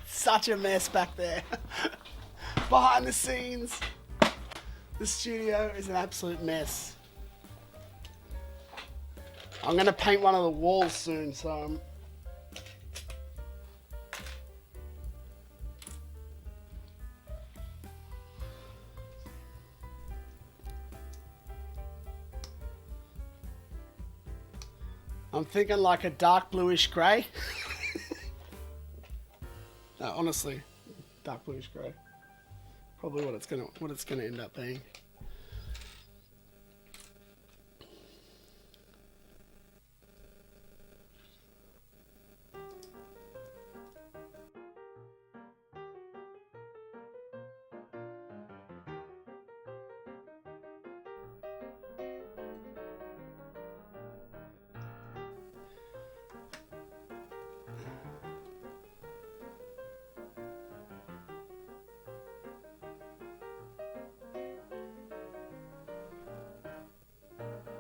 Speaker 1: Such a mess back there. Behind the scenes, the studio is an absolute mess. I'm going to paint one of the walls soon, so I'm thinking like a dark bluish grey. No, honestly, dark bluish grey. Probably what it's gonna end up being.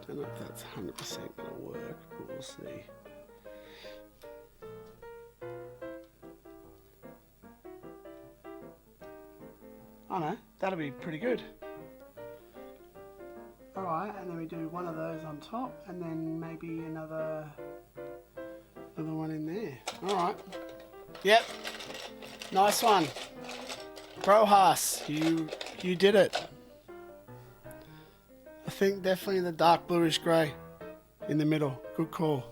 Speaker 1: don't know if that's 100% going to work, but we'll see. Oh no, that'll be pretty good. Alright, and then we do one of those on top, and then maybe another one in there. Alright. Yep. Nice one. Brohas, you did it. I think definitely the dark bluish grey in the middle. Good call.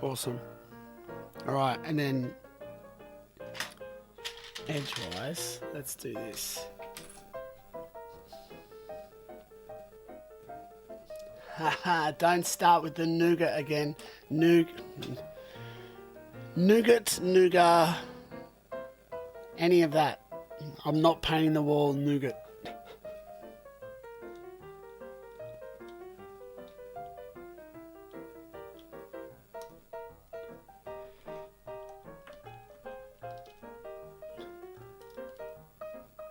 Speaker 1: Awesome. Alright, and then edgewise, let's do this. Haha, don't start with the nougat again. Nougat, any of that. I'm not painting the wall nougat.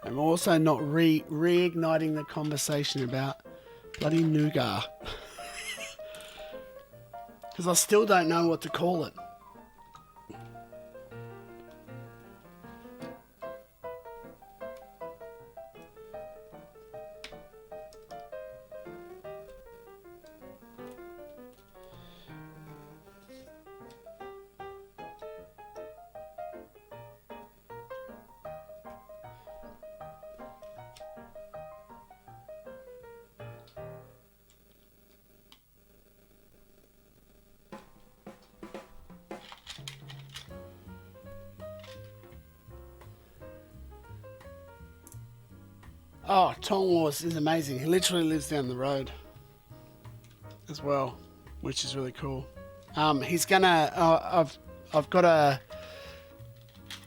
Speaker 1: I'm also not reigniting the conversation about bloody nougat. Because I still don't know what to call it. Oh, Tong Wars is amazing. He literally lives down the road as well, which is really cool. He's gonna. I've got a.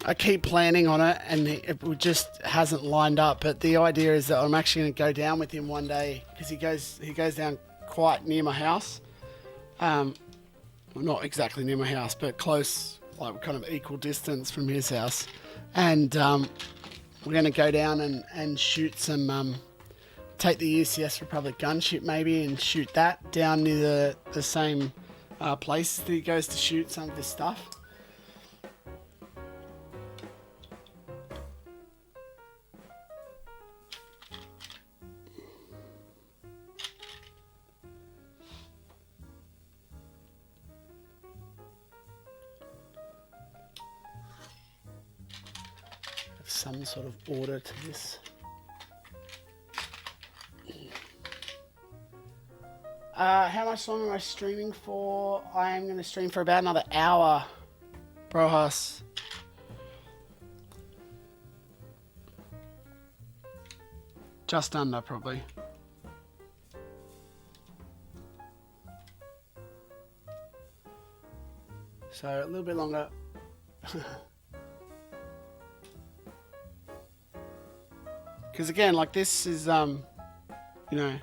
Speaker 1: I keep planning on it, and it just hasn't lined up. But the idea is that I'm actually going to go down with him one day because he goes down quite near my house. Well, not exactly near my house, but close, like kind of equal distance from his house, and we're going to go down and shoot some, take the UCS Republic gunship maybe and shoot that down near the same place that he goes to shoot some of this stuff. Some sort of order to this. How much longer am I streaming for? I am going to stream for about another hour. Brohas. Just under, probably. So, a little bit longer. Because again, like this is, you know,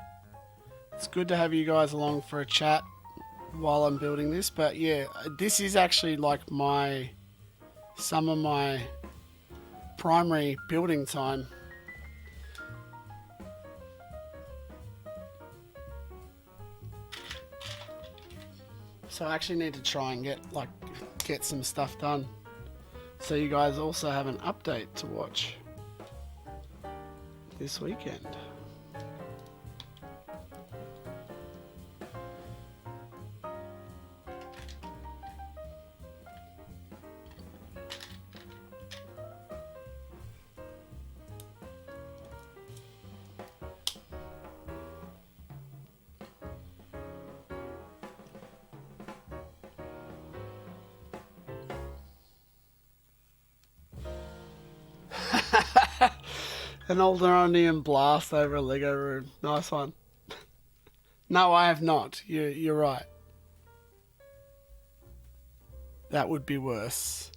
Speaker 1: it's good to have you guys along for a chat while I'm building this. But yeah, this is actually like some of my primary building time. So I actually need to try and get some stuff done. So you guys also have an update to watch this weekend. An Alderaanian blast over a Lego room. Nice one. No, I have not. You're right. That would be worse.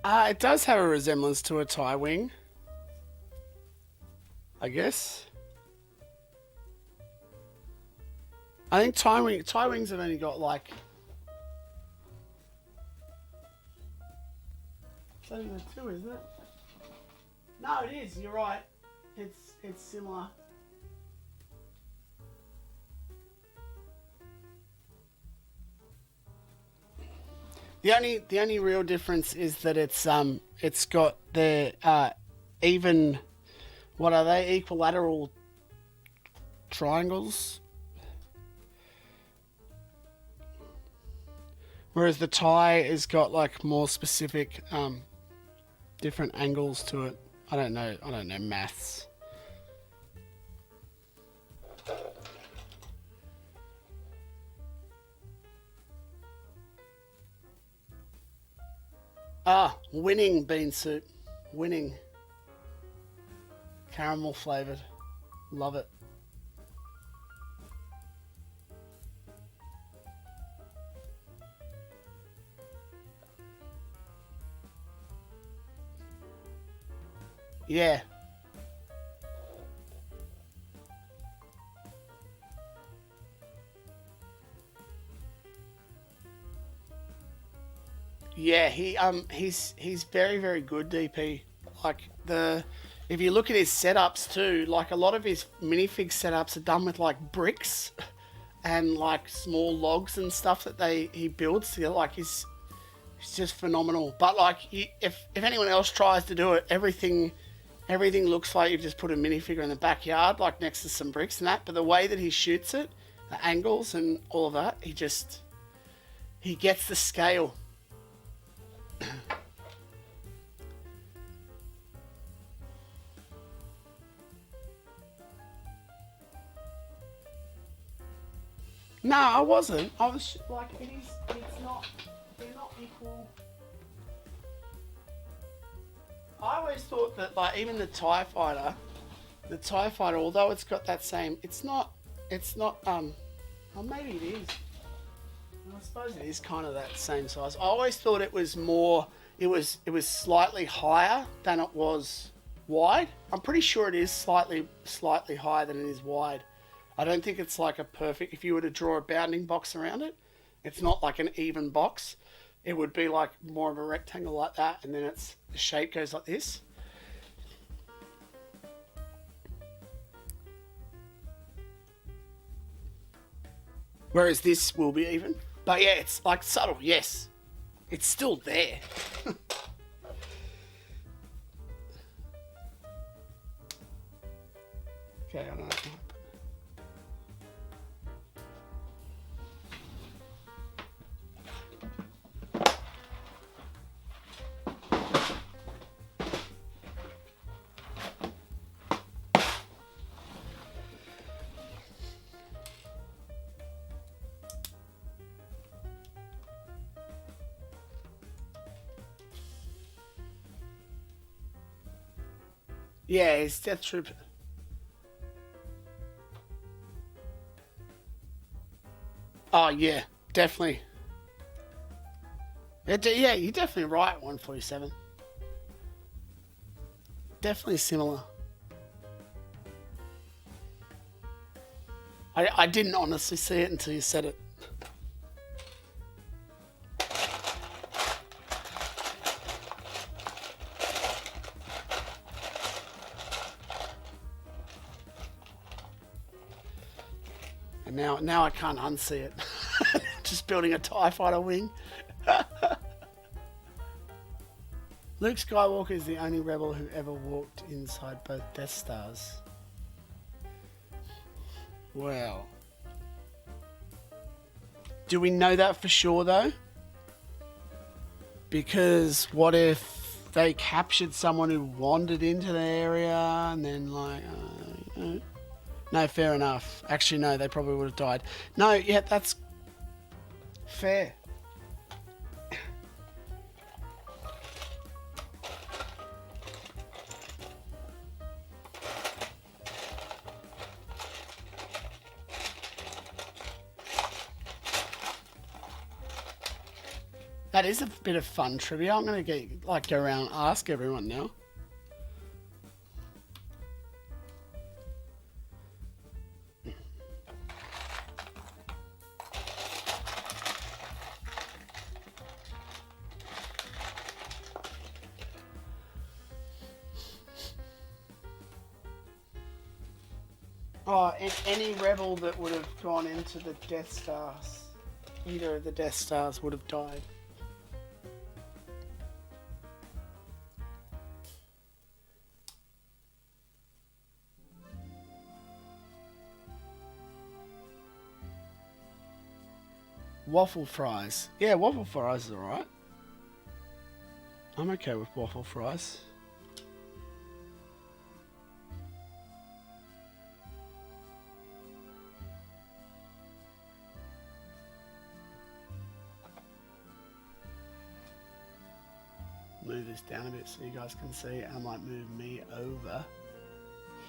Speaker 1: It does have a resemblance to a tie wing, I guess. I think tie wings have only got like. It's only the two, isn't it? No, it is. You're right. It's similar. The only real difference is that it's got the even, what are they, equilateral triangles, whereas the tie has got like more specific different angles to it. I don't know maths. Winning bean soup. Winning. Caramel flavoured. Love it. Yeah. Yeah, he's very, very good, DP. Like if you look at his setups too, like a lot of his minifig setups are done with like bricks and like small logs and stuff that he builds. Like he's just phenomenal. But like if anyone else tries to do it, everything looks like you've just put a minifigure in the backyard, like next to some bricks and that. But the way that he shoots it, the angles and all of that, he gets the scale. No, I wasn't. I was like, it's not, they're not equal. I always thought that, like, even the TIE Fighter, although it's got that same, it's not, well, maybe it is. I suppose it is kind of that same size. I always thought it was more, it was slightly higher than it was wide. I'm pretty sure it is slightly higher than it is wide. I don't think it's like a perfect, if you were to draw a bounding box around it, it's not like an even box. It would be like more of a rectangle like that, and then the shape goes like this. Whereas this will be even. But yeah, it's like subtle, yes. It's still there. Okay, I don't know. Yeah, it's Death Trooper. Oh yeah, definitely. Yeah, you're definitely right. 147. Definitely similar. I didn't honestly see it until you said it. And now I can't unsee it. Just building a TIE Fighter wing. Luke Skywalker is the only rebel who ever walked inside both Death Stars. Well, do we know that for sure though? Because what if they captured someone who wandered into the area and then like, no, fair enough. Actually, no, they probably would have died. No, yeah, that's Fair. That is a bit of fun trivia. I'm gonna go around and ask everyone now. Oh, any rebel that would have gone into the Death Stars, either of the Death Stars would have died. Waffle fries. Yeah, waffle fries is alright. I'm okay with waffle fries. Move this down a bit so you guys can see. I might move me over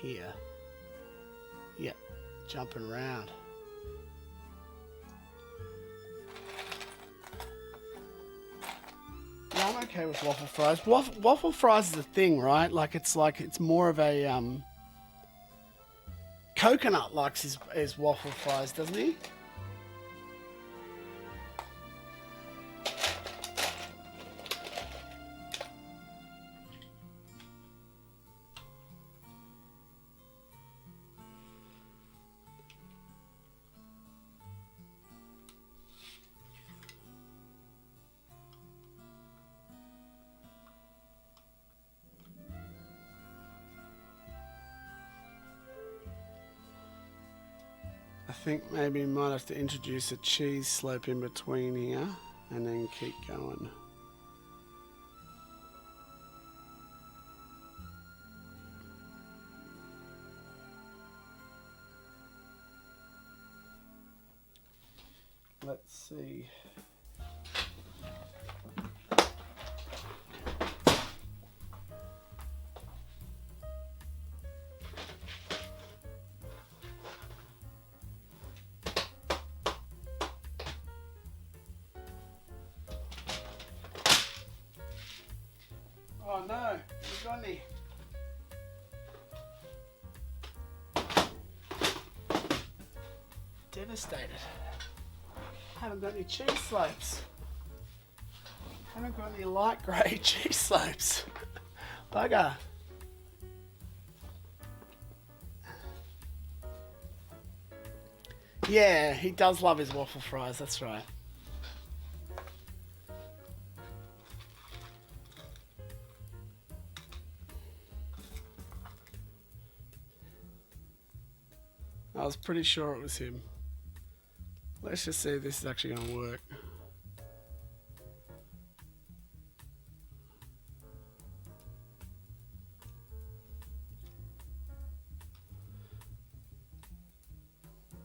Speaker 1: here. Yep, jumping around. Yeah, I'm okay with waffle fries. Waffle fries is a thing, right? It's more of a Coconut likes his waffle fries, doesn't he? I think maybe we might have to introduce a cheese slope in between here and then keep going. Let's see. Oh no, you got any? Devastated. Haven't got any cheese slopes. Haven't got any light grey cheese slopes. Bugger. Yeah, he does love his waffle fries, that's right. I was pretty sure it was him. Let's just see if this is actually going to work.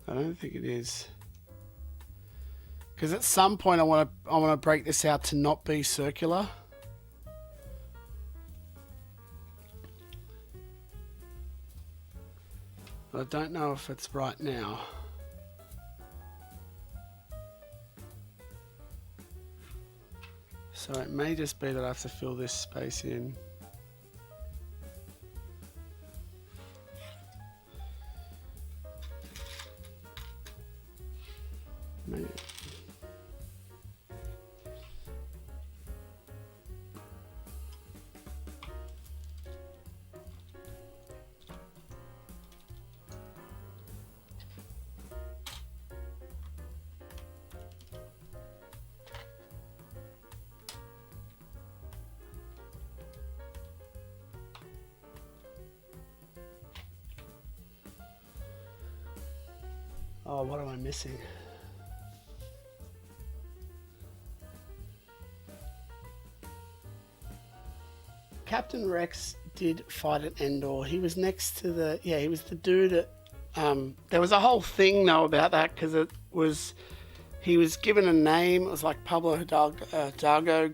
Speaker 1: I don't think it is. Because at some point I want to break this out to not be circular. But I don't know if it's right now. So it may just be that I have to fill this space in. Maybe. Oh, what am I missing? Captain Rex did fight at Endor. He was next to the... Yeah, he was the dude at... there was a whole thing, though, about that, because it was... he was given a name. It was like Pablo Hidalgo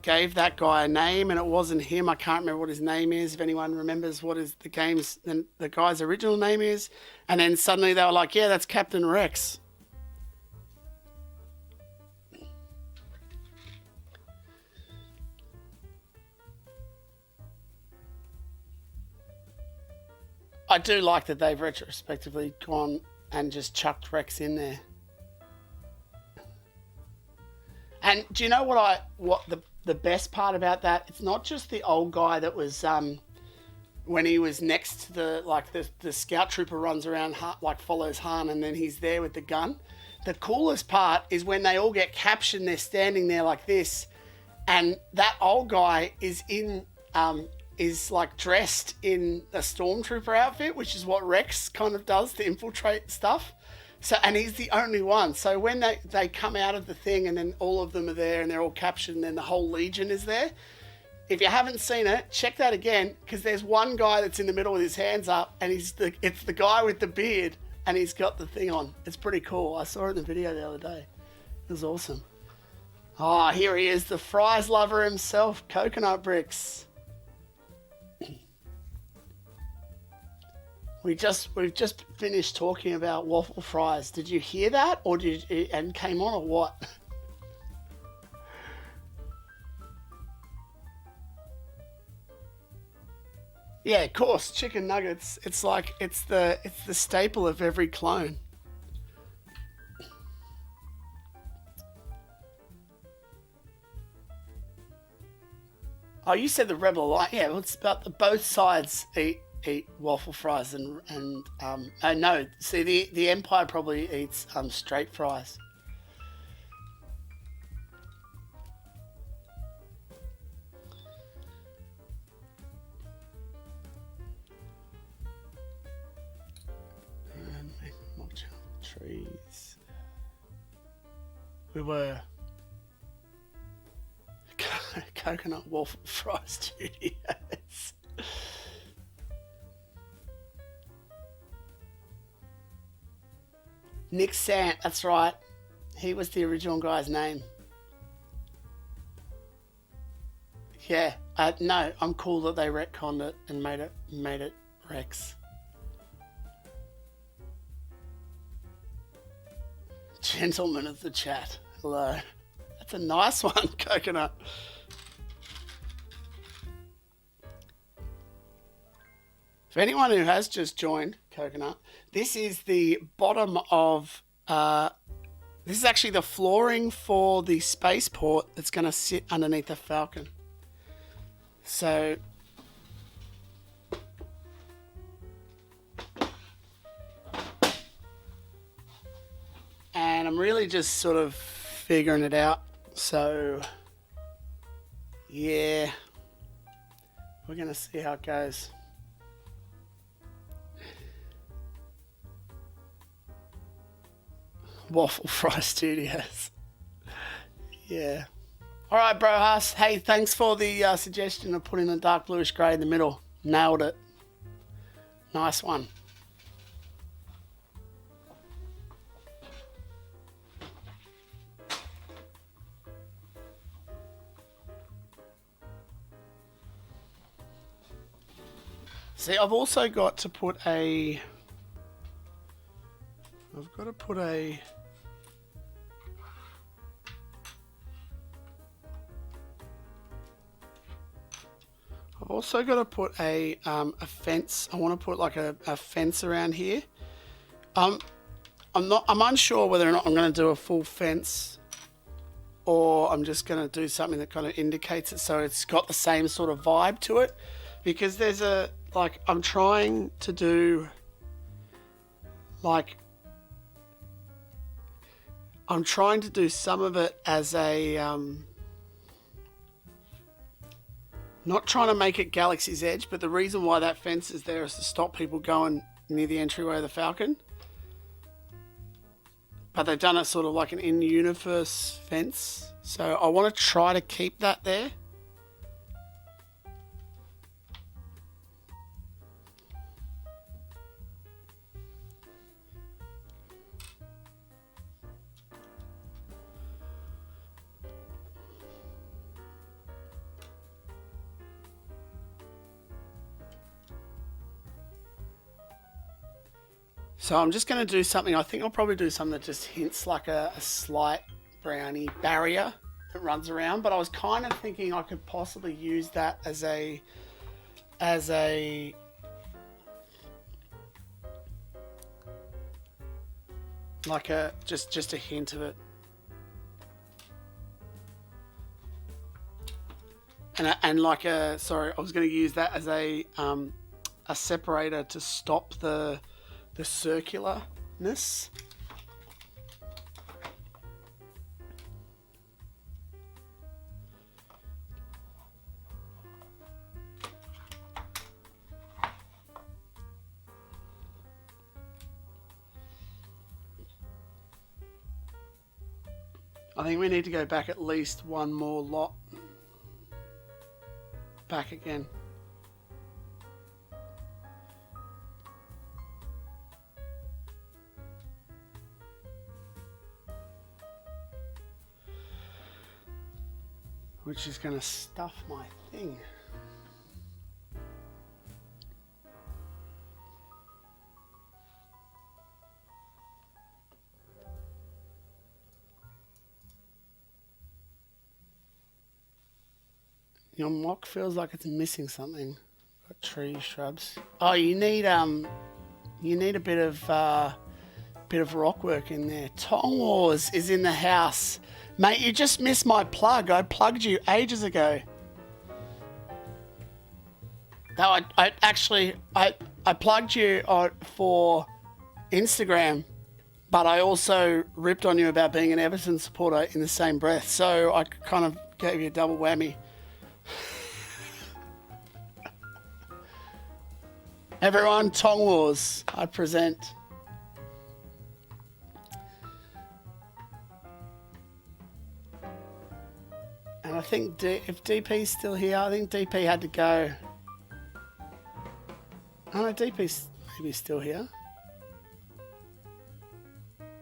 Speaker 1: gave that guy a name, and it wasn't him. I can't remember what his name is. If anyone remembers what is the guy's original name is, and then suddenly they were like, "Yeah, that's Captain Rex." I do like that they've retrospectively gone and just chucked Rex in there. And do you know what the best part about that? It's not just the old guy that was when he was next to the scout trooper runs around like follows Han, and then he's there with the gun. The coolest part is when they all get captured and they're standing there like this, and that old guy is like dressed in a stormtrooper outfit, which is what Rex kind of does to infiltrate stuff. So, and he's the only one. So when they come out of the thing and then all of them are there and they're all captured and then the whole Legion is there. If you haven't seen it, check that again, because there's one guy that's in the middle with his hands up, and it's the guy with the beard, and he's got the thing on. It's pretty cool. I saw it in the video the other day. It was awesome. Oh, here he is, the fries lover himself, Coconut Bricks. We've just finished talking about waffle fries. Did you hear that, or and came on, or what? Yeah, of course, chicken nuggets. It's like it's the staple of every clone. Oh, you said the Rebel Alliance. Yeah, well, it's about both sides eat waffle fries and no. See, the Empire probably eats straight fries. Trees. We were Coconut Waffle Fry Studios. Nick Sant, that's right. He was the original guy's name. Yeah, no, I'm cool that they retconned it and made it Rex. Gentleman of the chat, hello. That's a nice one, Coconut. For anyone who has just joined, Coconut, this is the bottom of, this is actually the flooring for the spaceport that's going to sit underneath the Falcon. So, and I'm really just sort of figuring it out. So, yeah, we're going to see how it goes. Waffle Fry Studios. Yeah. All right, bro Haas. Hey, thanks for the suggestion of putting a dark bluish grey in the middle. Nailed it. Nice one. See, I've also got to put a... I've also got to put a fence. I want to put like a fence around here. I'm unsure whether or not I'm going to do a full fence, or I'm just going to do something that kind of indicates it so it's got the same sort of vibe to it, because there's I'm trying to do some of it as a not trying to make it Galaxy's Edge, but the reason why that fence is there is to stop people going near the entryway of the Falcon. But they've done it sort of like an in-universe fence. So I want to try to keep that there. So I'm just going to do something. I think I'll probably do something that just hints like a slight brownie barrier that runs around. But I was kind of thinking I could possibly use that as a like a just a hint of it. And like a, sorry, I was going to use that as a separator to stop the circularness. I think we need to go back at least one more lot. Back again. Which is going to stuff my thing. Your mock feels like it's missing something. Got trees, shrubs. Oh, you need a bit of rock work in there. Tong Wars is in the house. Mate, you just missed my plug. I plugged you ages ago. No, I plugged you for Instagram, but I also ripped on you about being an Everton supporter in the same breath. So I kind of gave you a double whammy. Everyone, Tong Wars, I present. And I think if DP's still here, I think DP had to go. Oh no, DP's maybe still here.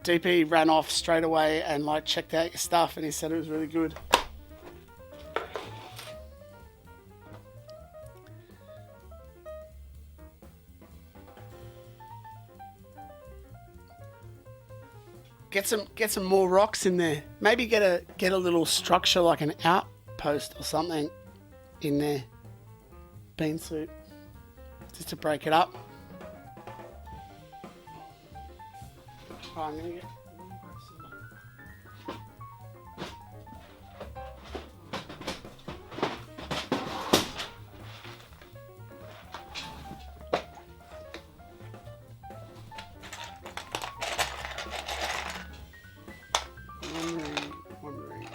Speaker 1: DP ran off straight away and like checked out your stuff, and he said it was really good. Get some more rocks in there. Maybe get a little structure like an outpost or something in there. Bean soup. Just to break it up. Oh, I'm gonna get wondering.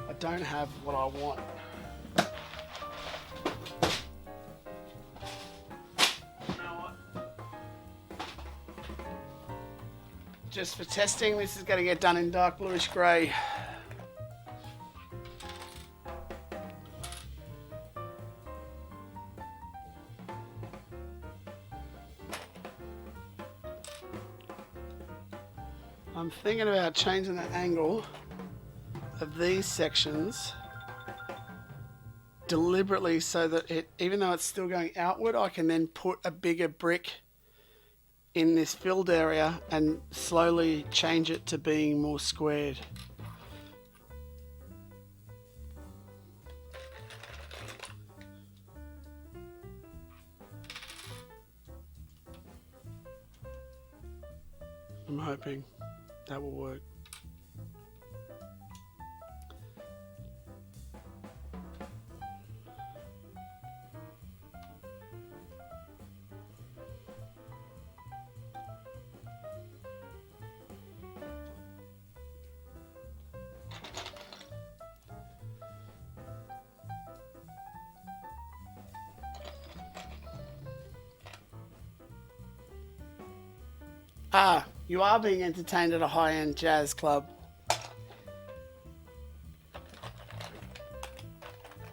Speaker 1: I don't have what I want. You know what? Just for testing, this is going to get done in dark bluish grey. I'm thinking about changing the angle of these sections deliberately so that it, even though it's still going outward, I can then put a bigger brick in this filled area and slowly change it to being more squared. I'm hoping that will work. Ah, you are being entertained at a high-end jazz club.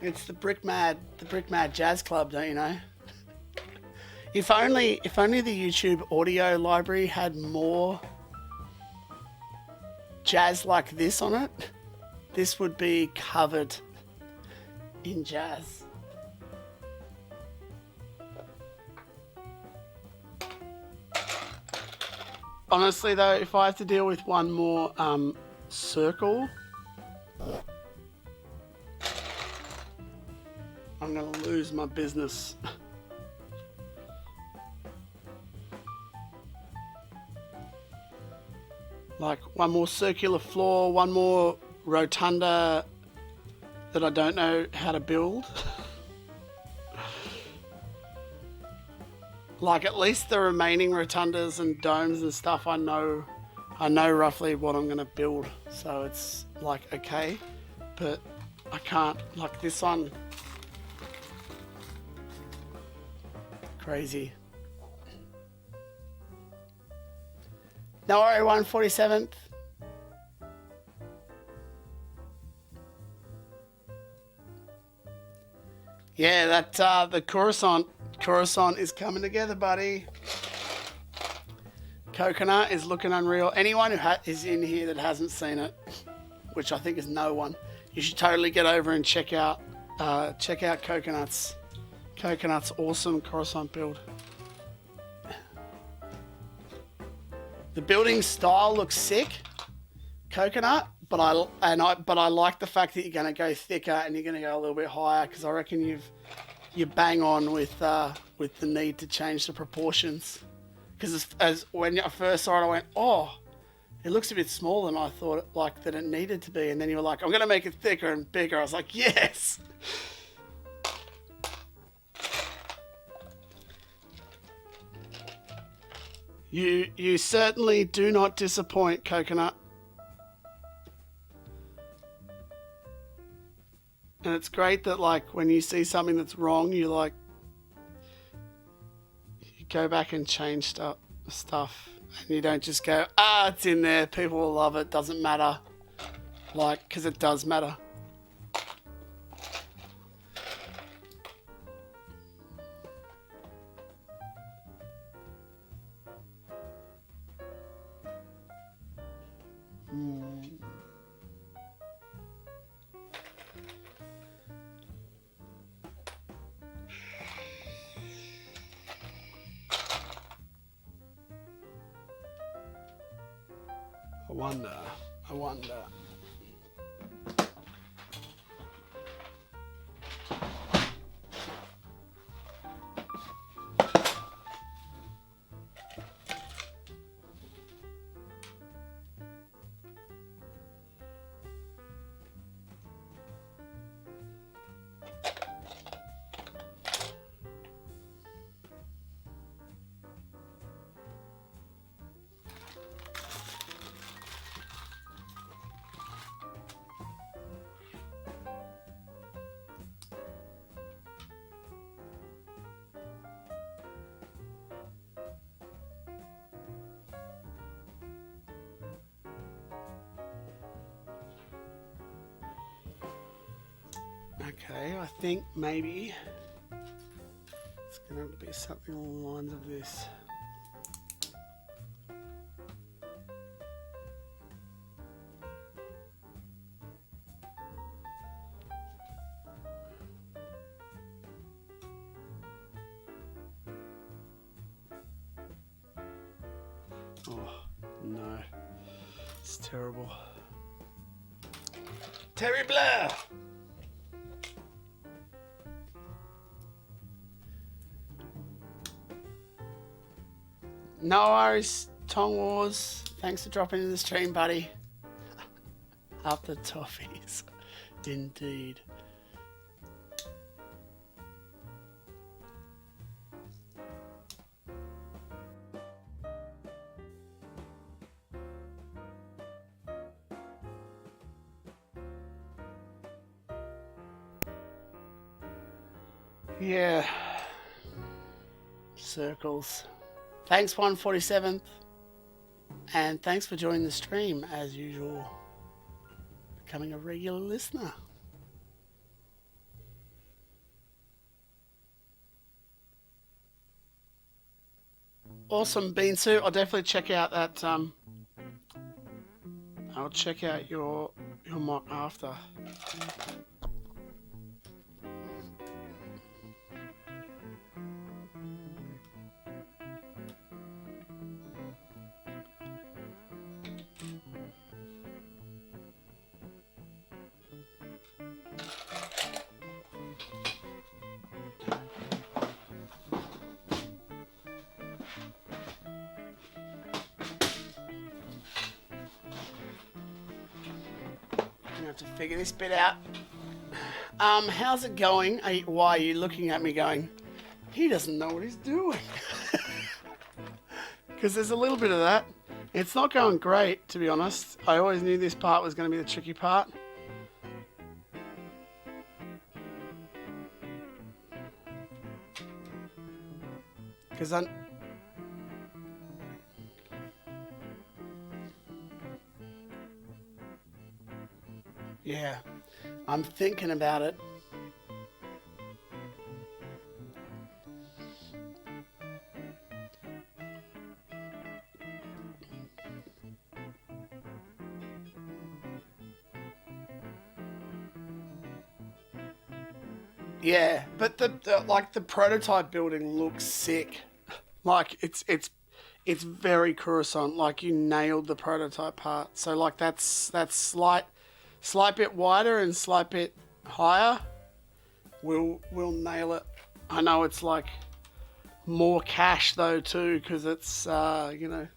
Speaker 1: It's the Brickmad Jazz Club, don't you know? If only the YouTube audio library had more jazz like this on it, this would be covered in jazz. Honestly though, if I have to deal with one more circle, I'm gonna lose my business. Like one more circular floor, one more rotunda that I don't know how to build. Like at least the remaining rotundas and domes and stuff, I know roughly what I'm gonna build, so it's like okay, but I can't, like this one, crazy. No worry, 147th. Yeah, that the Coruscant is coming together, buddy. Coconut is looking unreal. Anyone who is in here that hasn't seen it, which I think is no one, you should totally get over and check out Coconut's awesome Coruscant build. The building style looks sick, Coconut, but I like the fact that you're going to go thicker and you're going to go a little bit higher, because I reckon you bang on with the need to change the proportions. Because as when I first saw it, I went, oh, it looks a bit smaller than I thought that it needed to be. And then you were like, I'm going to make it thicker and bigger. I was like, yes. You certainly do not disappoint, Coconut. And it's great that, like, when you see something that's wrong, you go back and change stuff. And you don't just go, it's in there, people will love it, doesn't matter. Like, because it does matter. I wonder. Okay, I think maybe it's going to be something along the lines of this. Oh, no. It's terrible. Terrible! No worries, Tong Wars. Thanks for dropping in the stream, buddy. Up the toffees. Indeed. Yeah. Circles. Thanks, 147th. And thanks for joining the stream, as usual. Becoming a regular listener. Awesome, Beansu. I'll definitely check out that I'll check out your mock after. I have to figure this bit out. How's it going? Why are you looking at me going, he doesn't know what he's doing? Because there's a little bit of that. It's not going great, to be honest. I always knew this part was going to be the tricky part. Because yeah, I'm thinking about it. Yeah, but the prototype building looks sick. Like it's very Coruscant. Like you nailed the prototype part. So like that's slight bit wider and slight bit higher. We'll nail it. I know it's like more cash though too, because it's you know,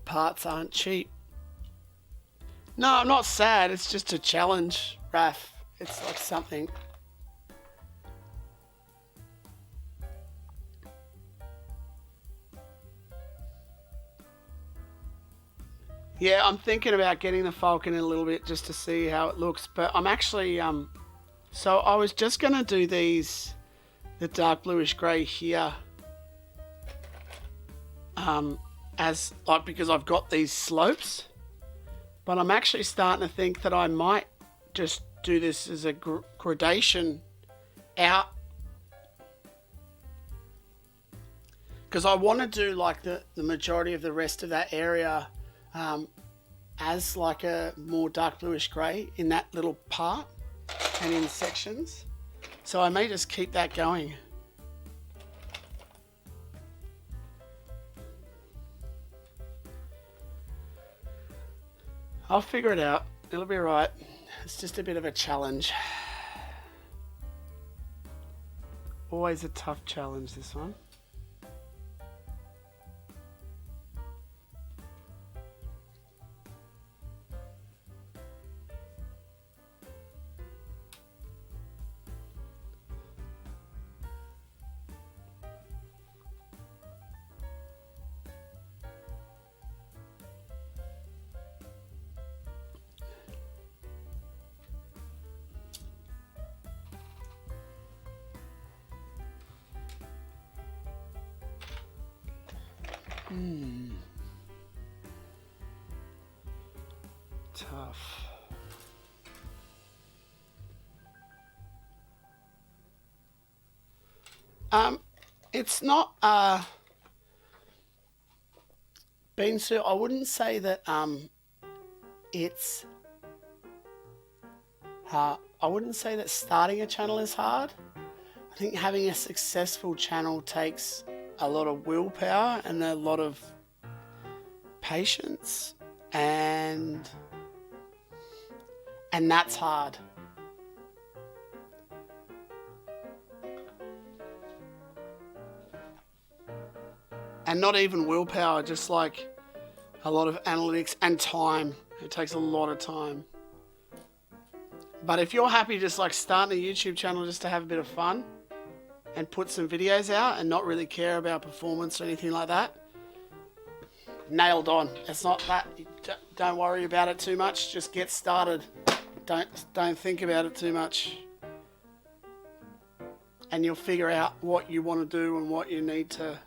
Speaker 1: parts aren't cheap. No, I'm not sad. It's just a challenge, Raph. It's like something. Yeah, I'm thinking about getting the Falcon in a little bit just to see how it looks. But I'm actually so I was just gonna do these, the dark bluish grey here, as like because I've got these slopes. But I'm actually starting to think that I might just do this as a gradation out, because I want to do like the majority of the rest of that area as like a more dark bluish grey in that little part and in sections. So I may just keep that going. I'll figure it out. It'll be right. It's just a bit of a challenge. Always a tough challenge, this one. Tough. It's not beansu. I wouldn't say that it's hard. I wouldn't say that starting a channel is hard. I think having a successful channel takes a lot of willpower and a lot of patience, and that's hard. And not even willpower, just like a lot of analytics and time. It takes a lot of time. But if you're happy just like starting a YouTube channel just to have a bit of fun and put some videos out and not really care about performance or anything like that, nailed on. It's not that. Don't worry about it too much. Just get started. Don't think about it too much. And you'll figure out what you want to do and what you need to.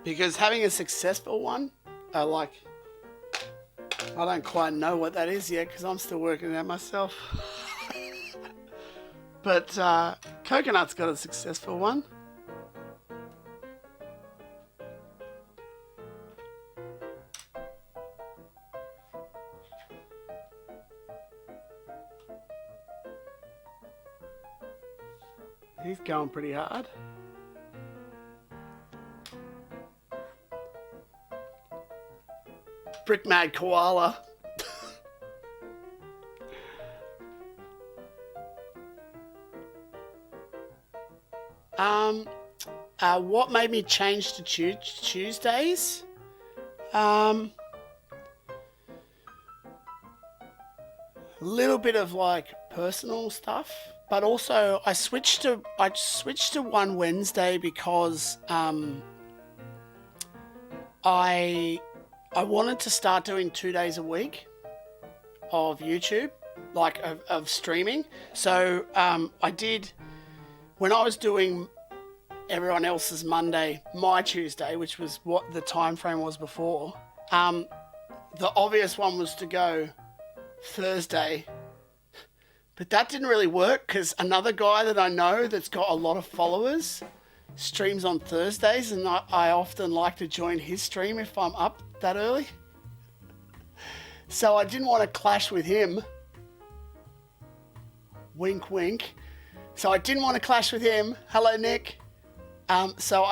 Speaker 1: Because having a successful one, I don't quite know what that is yet because I'm still working it out myself. But Coconut's got a successful one. He's going pretty hard. Brickmad Koala. What made me change to Tuesdays? A little bit of like personal stuff, but also I switched to one Wednesday because I wanted to start doing 2 days a week of YouTube, like of streaming. So I did, when I was doing everyone else's Monday, my Tuesday, which was what the time frame was before, the obvious one was to go Thursday. But that didn't really work because another guy that I know that's got a lot of followers streams on Thursdays, and I often like to join his stream if I'm up that early. So I didn't want to clash with him. Wink, wink. So I didn't want to clash with him. Hello, Nick. So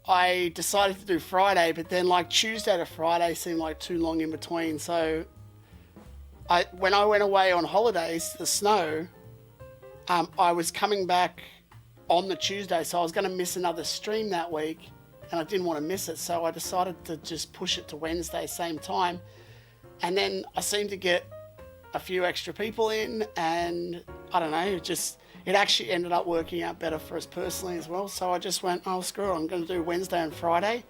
Speaker 1: I decided to do Friday, but then like Tuesday to Friday seemed like too long in between. So when I went away on holidays, the snow, I was coming back on the Tuesday, so I was going to miss another stream that week, and I didn't want to miss it, so I decided to just push it to Wednesday, same time. And then I seemed to get a few extra people in, and I don't know, it actually ended up working out better for us personally as well. So I just went, oh, screw it, I'm going to do Wednesday and Friday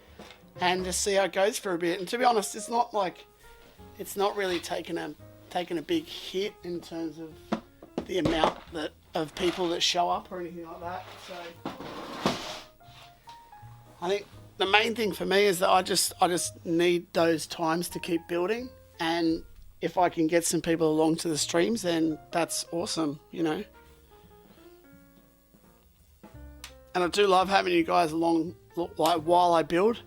Speaker 1: and just see how it goes for a bit. And to be honest, it's not really taken a big hit in terms of the amount of people that show up or anything like that. So I think the main thing for me is that I just need those times to keep building, and if I can get some people along to the streams, then that's awesome, you know. And I do love having you guys along, like, while I build.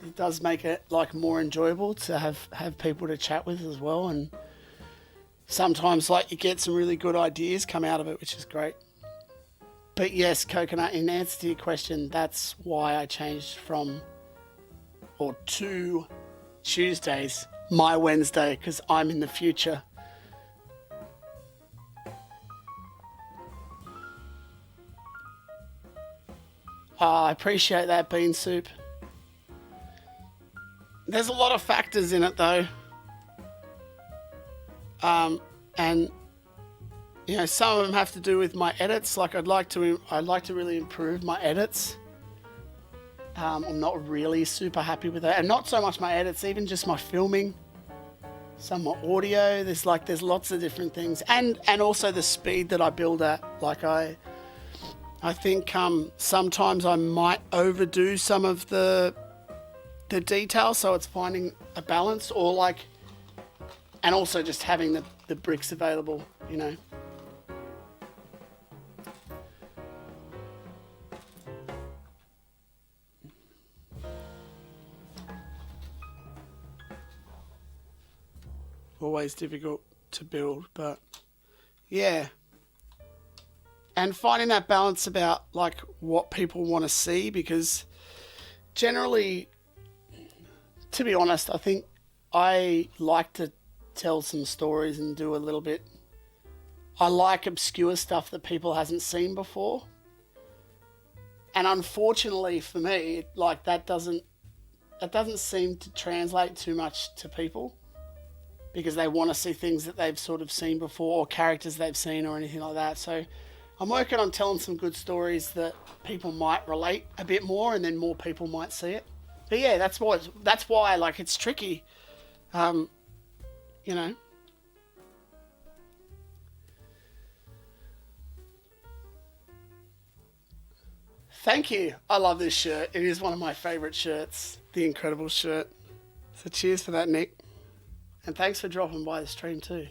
Speaker 1: It does make it like more enjoyable to have people to chat with as well, and sometimes like you get some really good ideas come out of it, which is great. But yes, Coconut, in answer to your question, that's why I changed to Tuesdays, my Wednesday, because I'm in the future. I appreciate that, Bean Soup. There's a lot of factors in it though. And you know, some of them have to do with my edits. Like I'd like to really improve my edits. I'm not really super happy with that, and not so much my edits, even just my filming, some more audio. There's lots of different things, and also the speed that I build at. Like I think sometimes I might overdo some of the detail, so it's finding a balance, or like, and also just having the bricks available, you know. Always difficult to build, but yeah. And finding that balance about like what people want to see, because generally, to be honest, I think I like to tell some stories and do a little bit. I like obscure stuff that people hasn't seen before. And unfortunately for me, like that doesn't seem to translate too much to people, because they want to see things that they've sort of seen before, or characters they've seen, or anything like that. So I'm working on telling some good stories that people might relate a bit more, and then more people might see it. But yeah, that's why like it's tricky, you know. Thank you. I love this shirt. It is one of my favourite shirts. The Incredible shirt. So cheers for that, Nick. And thanks for dropping by the stream too.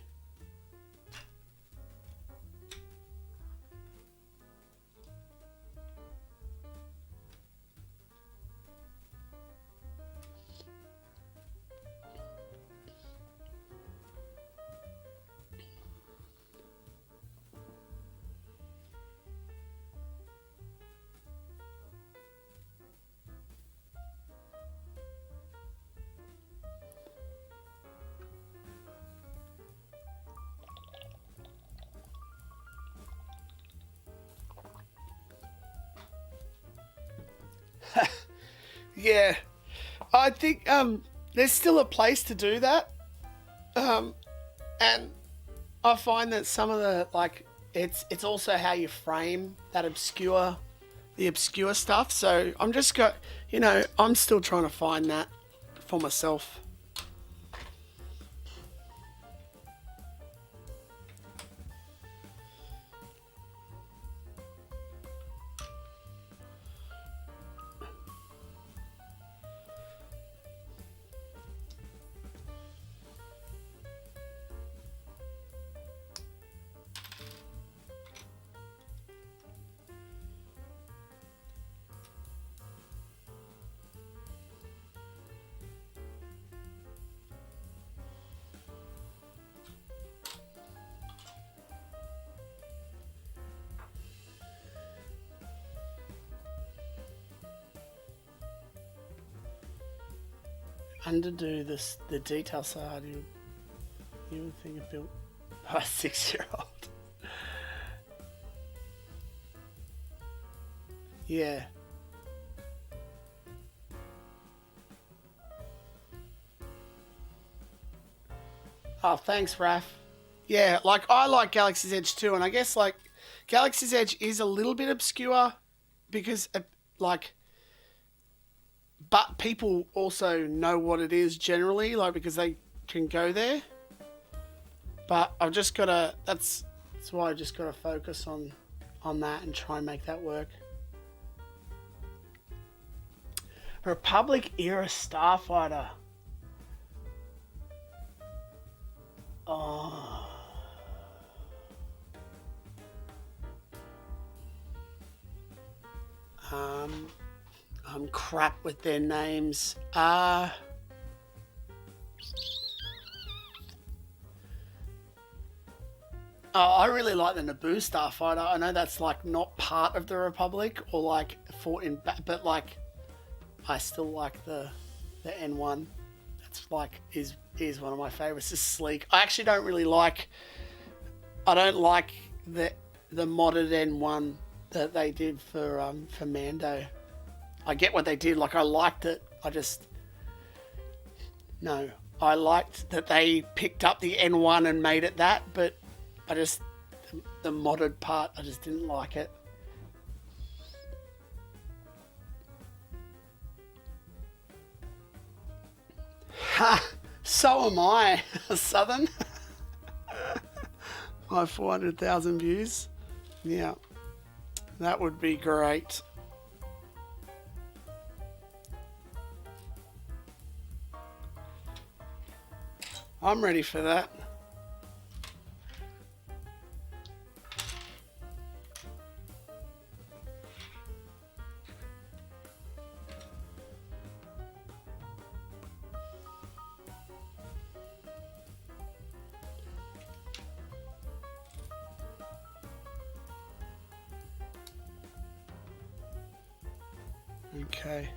Speaker 1: Yeah, I think there's still a place to do that, and I find that some of the it's also how you frame that the obscure stuff. So I'm just I'm still trying to find that for myself. Underdo the detail so hard you would think it built by a 6-year-old. Yeah. Oh, thanks, Raph. Yeah, I like Galaxy's Edge too, and I guess Galaxy's Edge is a little bit obscure because but people also know what it is generally, because they can go there. But I've just gotta. That's why I just gotta focus on that and try and make that work. Republic era Starfighter. Oh. I'm crap with their names. I really like the Naboo Starfighter. I know that's not part of the Republic or fought in, but I still like the N1. That's is one of my favorites. It's sleek. I actually don't really like. I don't like the modded N1 that they did for Mando. I get what they did. I liked it. I liked that they picked up the N1 and made it that, but the modded part, I just didn't like it. Ha! So am I, Southern. My 400,000 views. Yeah, that would be great. I'm ready for that. Okay.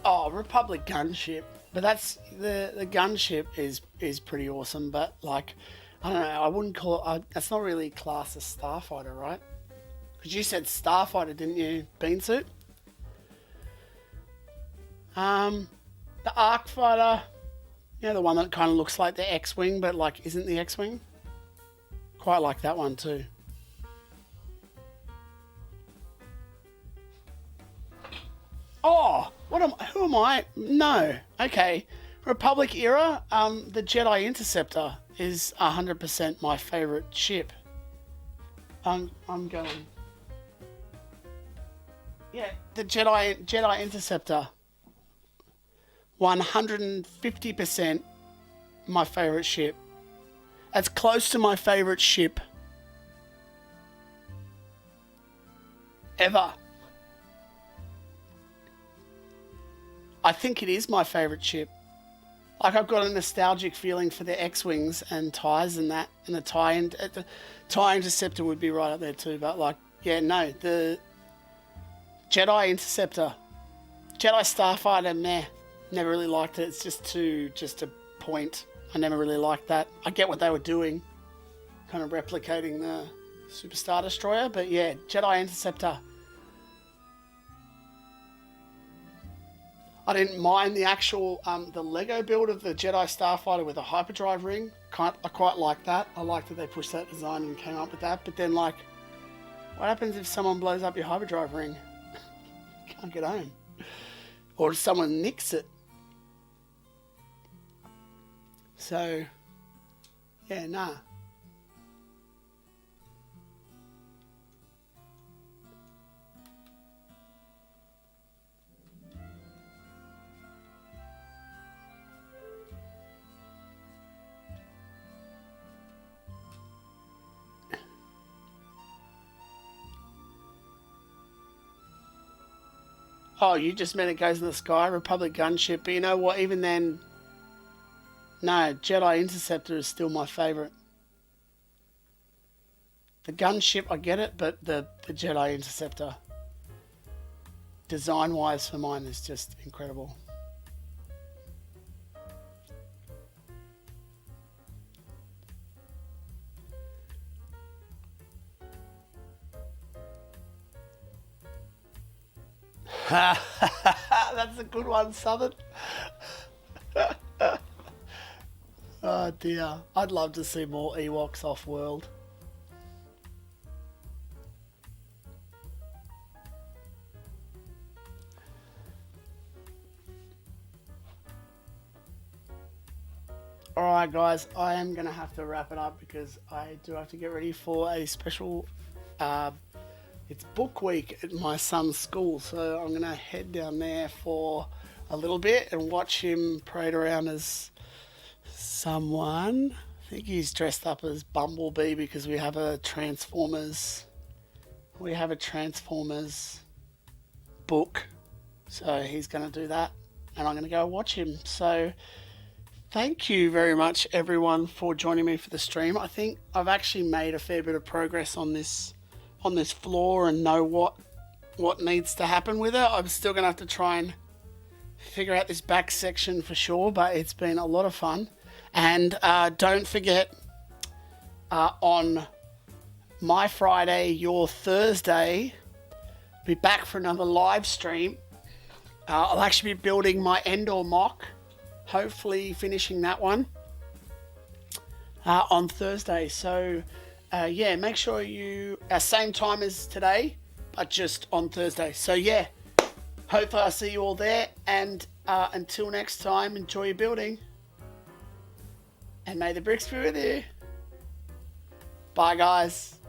Speaker 1: Oh, Republic gunship, but that's the gunship is pretty awesome. But I don't know. I wouldn't call it. That's not really classed as Starfighter, right? Because you said Starfighter, didn't you? Beansuit. The Arc Fighter. The one that kind of looks like the X-wing, but isn't the X-wing. Quite like that one too. Oh, who am I? No. Okay. Republic era, the Jedi Interceptor is 100% my favourite ship. I'm going. Yeah, the Jedi Interceptor. 150% my favorite ship. It's close to my favorite ship ever. I think it is my favorite ship. Like, I've got a nostalgic feeling for the X-Wings and TIEs and that, and the TIE Interceptor would be right up there too, but like, yeah, no, the Jedi Interceptor. Jedi Starfighter, meh. Never really liked it. It's just a point. I never really liked that. I get what they were doing, kind of replicating the Super Star Destroyer, but yeah, Jedi Interceptor. I didn't mind the actual the Lego build of the Jedi Starfighter with a hyperdrive ring. I quite like that. I like that they pushed that design and came up with that. But then, like, what happens if someone blows up your hyperdrive ring? You can't get home. Or if someone nicks it. So, yeah, nah. Oh, you just meant it goes in the sky, Republic gunship. But you know what? Even then, no, Jedi Interceptor is still my favourite. The gunship, I get it, but the Jedi Interceptor, design-wise for mine, is just incredible. That's a good one, Southern. Oh dear. I'd love to see more Ewoks off-world. Alright guys, I am going to have to wrap it up because I do have to get ready for a special... it's book week at my son's school, so I'm going to head down there for a little bit and watch him parade around as someone. I think he's dressed up as Bumblebee because we have a Transformers book, so he's going to do that and I'm going to go watch him. So thank you very much everyone for joining me for the stream. I think I've actually made a fair bit of progress on this floor and know what needs to happen with it. I'm still going to have to try and figure out this back section for sure, but it's been a lot of fun. And don't forget, on my Friday, your Thursday, be back for another live stream. I'll actually be building my Endor mock, hopefully finishing that one on Thursday. So yeah, make sure you same time as today, but just on Thursday. So yeah, hopefully I'll see you all there, and until next time, enjoy your building and may the bricks be with you. Bye guys.